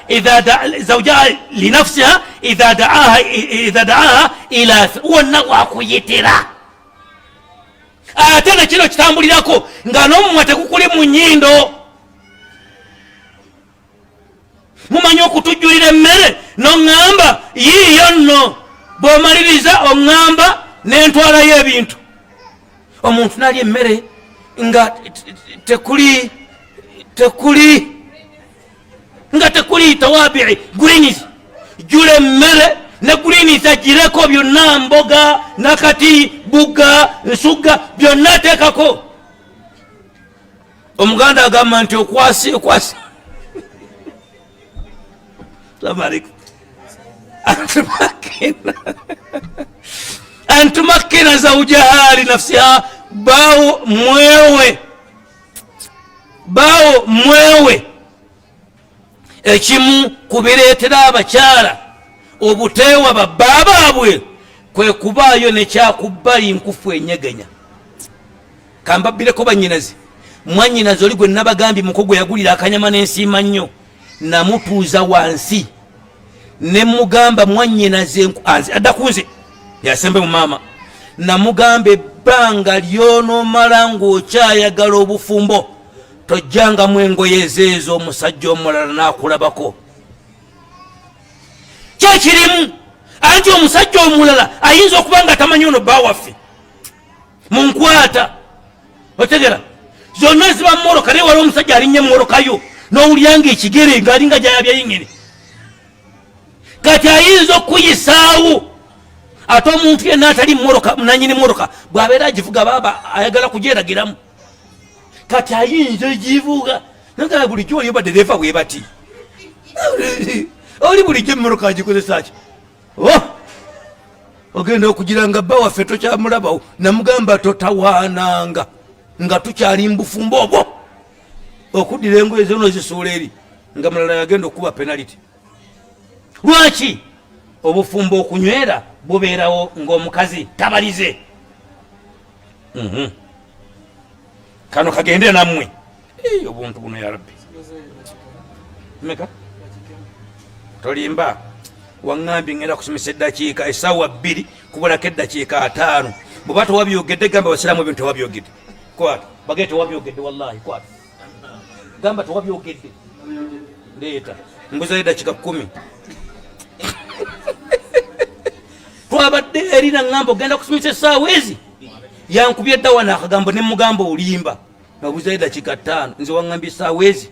زوجها لنفسها إذا دعاها إلى ونوع كويترا. Atena kino kitambulirako nga n'omumwa tekukuli mu nnyindo. Mumanyi okutujjulira emmere n'oŋŋamba yiiyo nno bw'omaliriza oŋŋamba n'entwalayo ebintu. Omuntu n'alya emmere nga tekuli tawabi'i greens. Jule emmere ne greens agireko byonna, mboga nakati buga nsuga byonna ateekako. Omuganda agamba nti okwasi Salamu alaikum. Antumakkina zawjaha linafsiha, bawo mwewe ekimu kubireetera abakyala obuteewa babba baabwe kwe kubaayo nekyakubbali nkufu enyegenya. kambabireko banyinazi mwanyinazi oli gwe nabagambye mukogo yagulira akanyama n'ensiima nnyo namutuuza wansi ne mugamba mwanyinazi addakunze yasembe mu maama namugamba ebbanga lyonoomala ng'okyayagala obufumbo tojjangamu engoye ezeezo omusajja omulala n'akulabako kyekirimu anti omusajja omulala ayinza okuba nga tamanyi ono bba waffe munkwata otegera zonna ziba mumoroka naye wali omusajja alinnya mumorokayo n'owulyanga ekigere ng'alinga gyayabya yingini kati ayinza okuyisaawo ate omuntu yenna atali mumoroka nanyini mumoroka bw'abeera agivuga baba ayagala kugyeragiramu kati ayinza egivuga nagaa bulijjo oli obadde defa bwe bati oli bulijjo mumoroka agikozesaki ogenda okugira nga bba waffe tokyamulabawo namugamba totawaananga nga tukyali mbufumbo obwo okuddira engoye zono zisuula eri nga mulala yagenda okuba penaliti lwaki obufumbo okunywera bubeerawo ng'omukazi tabalize kano kagende nammwe obuntu buno ya rabbi meka tolimba waŋŋambye ŋŋenda kusomesa eddakiika essaawa 2 kubonako eddakiika 5 bweba tewabyogedde gamba abasiraamu ebintu tewabyogedde kwata bagee tewabyogedde wallahi kwata gamba tewabyogedde leeta mbuzayo eddakiika 10 twabadde eri naŋŋamba ogenda kusomesa essaawa ezi yankubye eddawa n'akagambo ne mugamba olimba nabuzayo eddakiika 5 nze waŋŋambye essaawa ezi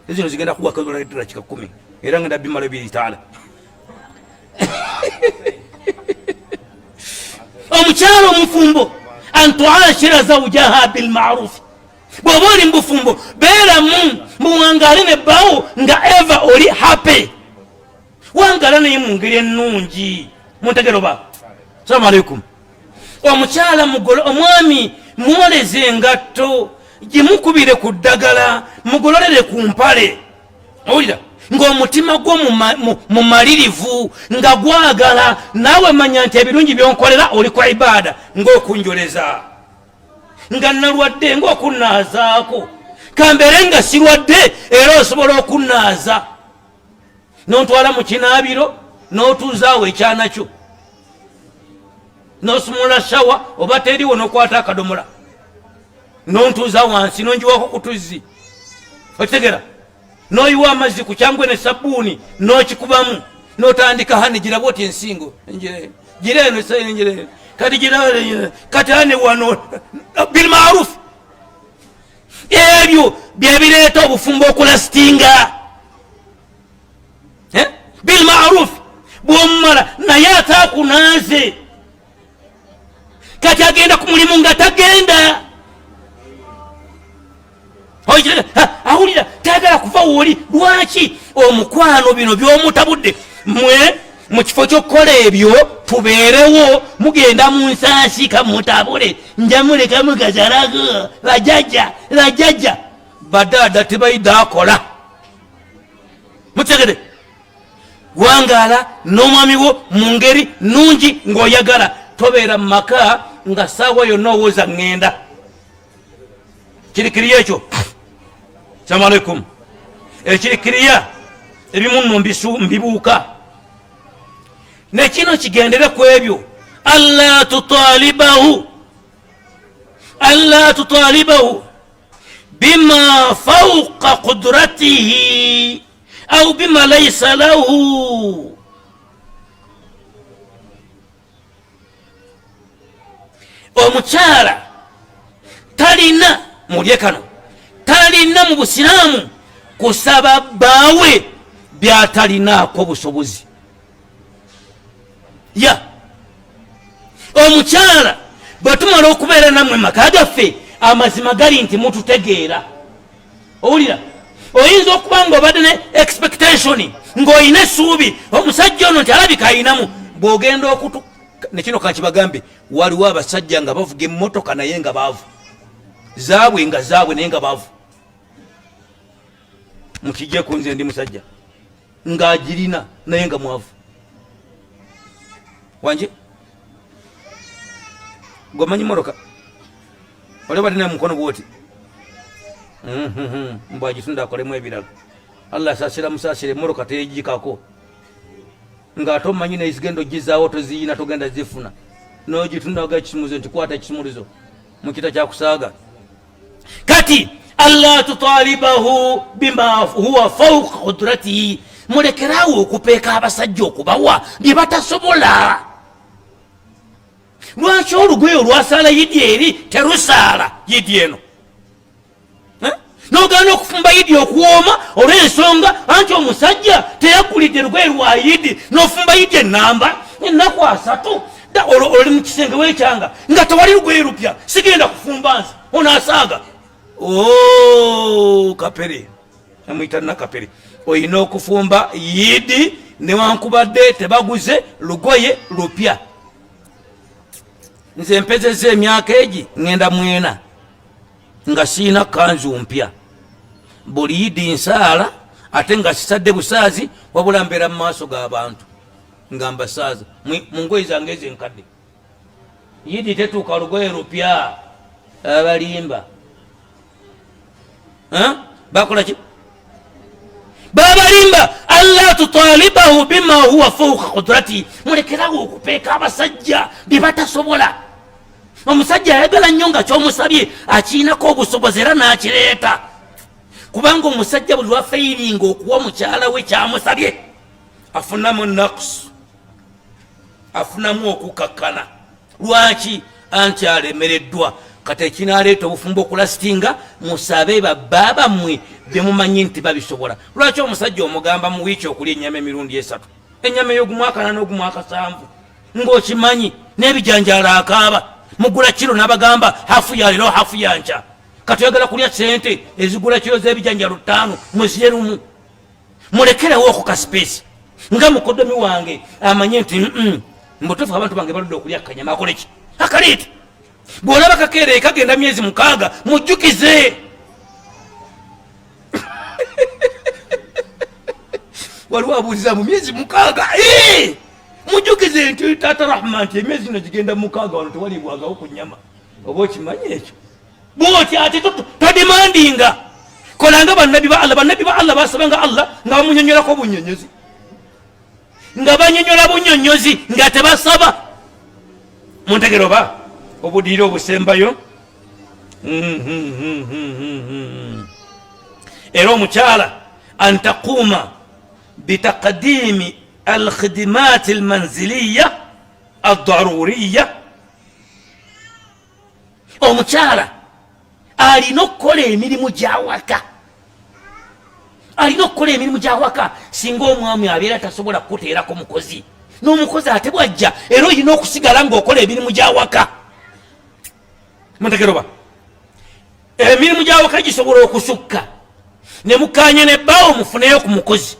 ezino zigenda kuwakazola eddakiika 10 era ngenda bimala biritaala omukyalo omufumbo antuashira zawjaha bilmarufi bw'oba oli mubufumbo beeramu muwangale nebbawo nga eva oli happy wangala naye mu ngeri ennungi muntegeroba salamu alaikum omukyala mugolo omwami mwoleze engatto gimukubire ku ddagala mugololere ku mpale owulira ng'omutima gwo mumalirivu nga gwagala naawe manya nti ebirungi byonkolera oli ku ibaada ng'okunjoleza nga nalwadde ng'okunnaazaako kambeere nga sirwadde era osobola okunnaaza nontwala mu kinaabiro n'otuuzaawo ekyanakyo n'osumula shawa oba teriwo n'okwata akadomola n'ontuuza wansi n'onjiwako kutuzzi okitegera n'oyiwa amazzi ku kyangwe ne sabbuuni n'okikubamu n'otandika hani giraba oti ensingo gireeno njire kati giraba kati hane wano bilmarufu ebyo byebireeta obufumbo okulasitinga bilmarufu bwomumala naye ataakunaaze kati agenda ku mulimu nga tagenda awulira tayagala kuva wooli lwaki omukwano bino byomutabudde mwe mu kifo ky'okukola ebyo tubeerewo mugenda mu nsaasi kamutabule njamuleka mugazalago bajajja badaada tebayidde akola mutegere wangala n'omwami wo mu ngeri nungi ng'oyagala tobeera mu maka nga saawa yonna owooza ŋŋenda kirikiriya ekyo salamu alaikum ekirikiriya ebimu nno mbibuuka nekino kigendere ku ebyo alla tutalibahu bima fauqa qudratihi au bima laysa lahu omukyala talina mulye kano talina mu busiraamu kusaba bbaawe byatalinaako busobozi omukyala bwe tumala okubeera nammwe maka gaffe amazima gali nti mututegeera owulira oyinza okuba nga obadde ne expectation ng'olina essuubi omusajja ono nti alabika ayinamu bw'ogenda okutu nekino kankibagambe waliwo abasajja nga bavuga emmotoka naye nga baavu zaabwe nga zaabwe naye nga baavu mukijje ku nze ndi musajja ng'agirina naye nga mwavu wanje gwomanyi moroka olaba tena mukono bwoti mbwagitunda akolemu ebirago Allah asasira musasire moroka tejikako nga atomanyi nezigendo gizaawo toziyina togenda zifuna nogitunda oga kisumulizo nti kwata kisumulizo mukita kyakusaaga kati alla tutalibahu bima huwa fawqa qudratihi mulekerawo okupeeka abasajja okubawa bye batasobola lwaki olugoye olwasaala yidi eri terusaala yidi eno nogana okufumba yidi okuwooma olw'ensonga anti omusajja teyagulidde lugoye lwa yidi nofumba yidi enamba ennaku 3 oli mukisenge wekyanga nga tewali lugoye lupya sigenda kufumba nsi onaasaaga kapere amwita nakapere oyina okufumba yidi newankubadde tebaguze lugoye lupya nze mpezeza emyaka egi ngenda mwena nga siina kanzu mpya buli yidi nsaala ate nga sisadde busaazi wabula mbeera mu maaso g'abantu nga mbasaaza mu ngoye zange ezenkadde yidi tetuuka lugoye lupya abalimba bakola ki babalimba alla tutalibahu bima huwa fawqa qudrati mulekerawo okupeeka abasajja bye batasobola omusajja ayagala nnyo nga kyomusabye akiinako obusobozi era n'akireeta kubanga omusajja buli lwafeiringa okuwa omukyala we kyamusabye afunamu naqsu afunamu okukakkana lwaki anti alemereddwa kati ekinaleeta obufumbo okulasitinga musabe bababa mmwe byemumanyi nti babisobola lwaki omusajja omugamba mu wiiki okulya ennyama emirundi 3 ennyama ey'ogumwaka 8 n'ogumwaka 7 ng'okimanyi n'ebijanjaala akaaba mugula kiro n'abagamba hafu ya lero hafu ya nkya kati oyagala kulya sente ezigula kiro z'ebijanjaalo 5 mwezire lumu mulekerewo okukasipesi nga mukodomi wange amanye nti mbutuufu abantu bange baludde okulya akanyama akoleki akaleeta bw'olaba kakeere kagenda myezi 6 mujjukize waliwo abuuliza mu myezi 6 mujjukize nti taata rahma nti emyezi gino gigenda 6 wano tewalibwagawo ku nnyama oba okimanyi ekyo bwoti ate todimandinga kolanga bannabi ba Allah basabanga Allah nga bamunyonyolako bunyonyozi nga banyonyola bunyonyozi nga tebasaba muntegero oba obudiire obusembayo era omukyala antaquuma bitaqdimi alkhidimat almanziliya aldaruriya omukyala alina okukola emirimu gyawaka singa omwami abeera tasobola kukuteerako mukozi n'omukozi ate bwajja era olina okusigala ng'okola emirimu gyawaka muntegeroba emirimu gyawaka gisobola okusukka ne mukanya ne bbawo mufuneyo ku mukozi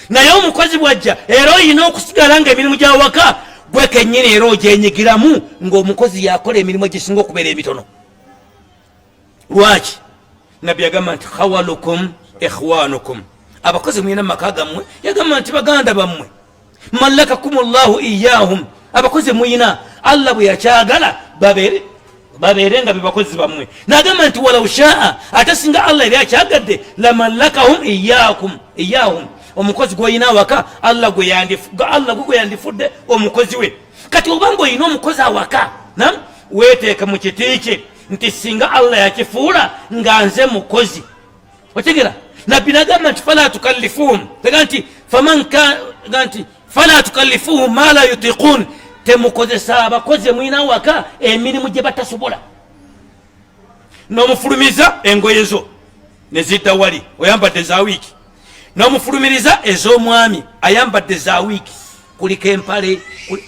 naye omukozi bwajja era olina okusigala ng'emirimu gyawaka gwe kennyini era ogyenyigiramu ng'omukozi yakola emirimu egisinga okubeera emitono lwaki nabbi yagamba nti khawalukum ikhwanukum abakozi mwina maka gammwe yagamba nti baganda bammwe malakakum llahu iyahum abakozi mwina Allah bwe yakyagala babeere nga bebakozi bammwe nagamba nti walau shaa ate singa Allah yali akyagadde lamalakahum iyahum omukozi gw'olina awaka Allah gwe yandifudde omukozi we kati obanga olina omukozi awaka weeteeka mu kiti kye nti singa Allah yakifuula nga nze mukozi otegera nabbi nagamba nti fala tukallifuhum tega nti fala tukallifuhum ma la yutiqun temukozesa abakozi mwina waka emirimu gye batasobola n'omufulumiza engoye zo nezidda wali oyambadde za wiiki n'omufulumiriza ez'omwami ayambadde za wiiki kuliko empale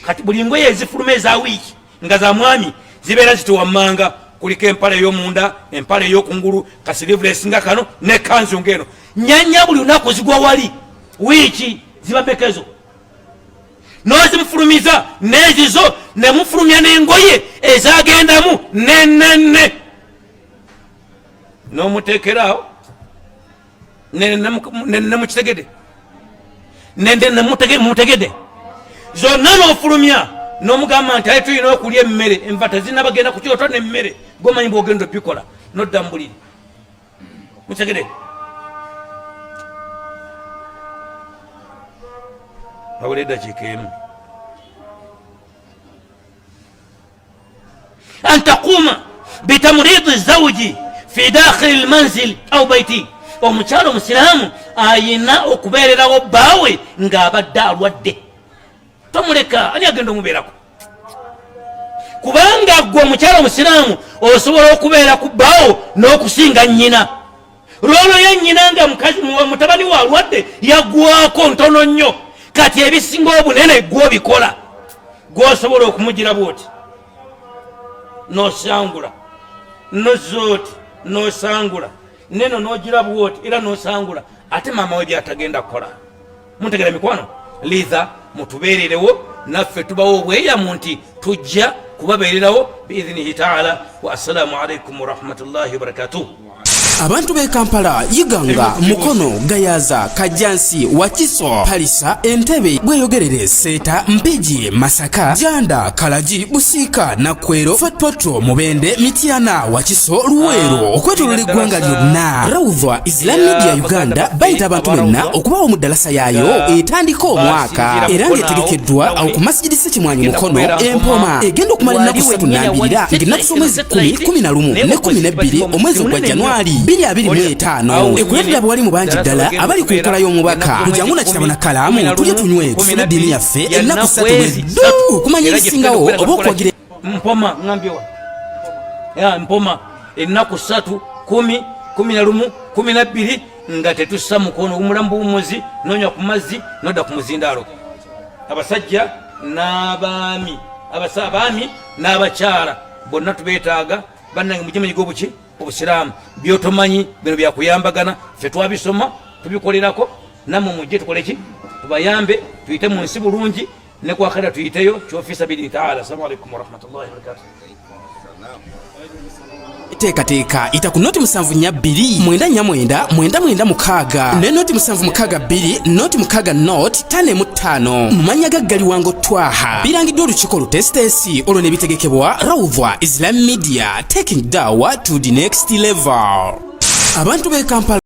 kati buli ngoye ezifuluma eza wiiki nga za mwami zibeera zitiwammanga kuliko empale ey'omunda empale ey'okungulu kasirivulesi nga kano ne kanzu ngeno nyanya buli lunaku zigwa wali wiiki zibamekezo nozimufulumiza nezizo nemufulumya n'engoye ezagendamu nenenne n'omuteekerawo nemukitegede mumutegede zonna n'ofulumya n'omugamba nti aye tulina okulya emmere enva tezinabagenda ku kyoto n'emmere gomanyi bwogenda obikola nodda mu buliri mutegere wabula eddakiika emu an taquma bitamridi zawji fi dakhili lmanzil au baiti omukyalo omusiraamu ayina okubeererawo bbaawe ng'abadde alwadde tomuleka ani agenda omubeerako kubanga gwe omukyalo omusiraamu osobola okubeera ku bbaawo n'okusinga nnyina lwolwo ye nnyina nga mutabani we alwadde yagwako ntono nnyo kati ebisinga obunene gw'obikola gw'osobola okumugira bwoti nosangula nozooti nosangula neno nogira bwoti era nosangula ate maama we byatagenda kukola muntegera mikwano liza mutubeererewo naffe tubawo obweyamu nti tujja kubabeererawo biidhinihi taala wa assalamu alaikum warahmatullahi wabarakatuh. Abantu b'e Kampala, Yiganga, Mukono, Gayaza, Kajansi, Wakiso, Palisa, Entebbe, Bweyogerere, Seeta, Mpigi, Masaka, Janda, Kalagi, Busiika, Nakwero, Fatpotro, Mubende, Mityana, Wakiso, Luweero, okwetooloola eggwanga lyonna. Rawdha Islam Media Uganda bayita abantu bonna okubawa mu ddalasa yaayo etandika omwaka era ng'etegekeddwa awo ku Masjidi Ssekimwanyi Mukono, Empoma, egenda okumala ennaku 32 ng'ennaku z'omwezi 10, 11 ne 12 omwezi ogwa Januari 2025. Ekuleetera bwali mu bangi ddala abali ku nkola y'omubaka mujangu na kitabo na kalaamu tulye tunywe tufune eddiini yaffe ennaku 3 mwezi okumanya ebisingawo oba okwagira Mpoma ngambyewa ya Mpoma ennaku 3 10 11 12 nga tetussa mukono omulamu bw'omuzi n'onywa ku mazzi n'odda ku muzindaalo abasajja n'abaami abaami n'abakyala bonna tubeetaaga bannange mujemenyi g'obuki obusiraamu byotomanyi bino byakuyambagana ffe twabisoma tubikolerako nammwe mujje tukoleki tubayambe tuyite mu nsi bulungi ne kwakala tuyiteyo kyofisa bidini taala. Assalamu alaikum warahmatullahi wabarakatuh. Teekateeka ita ku noti 7294996 ne noti 762 noti 6 noti 55 mumanya gaggali wango twaha birangiddwa olukiiko olutesitesi olwo ne bitegekebwa Rawdha Islam Media taking dawa to the next level. Abantu b'e Kampala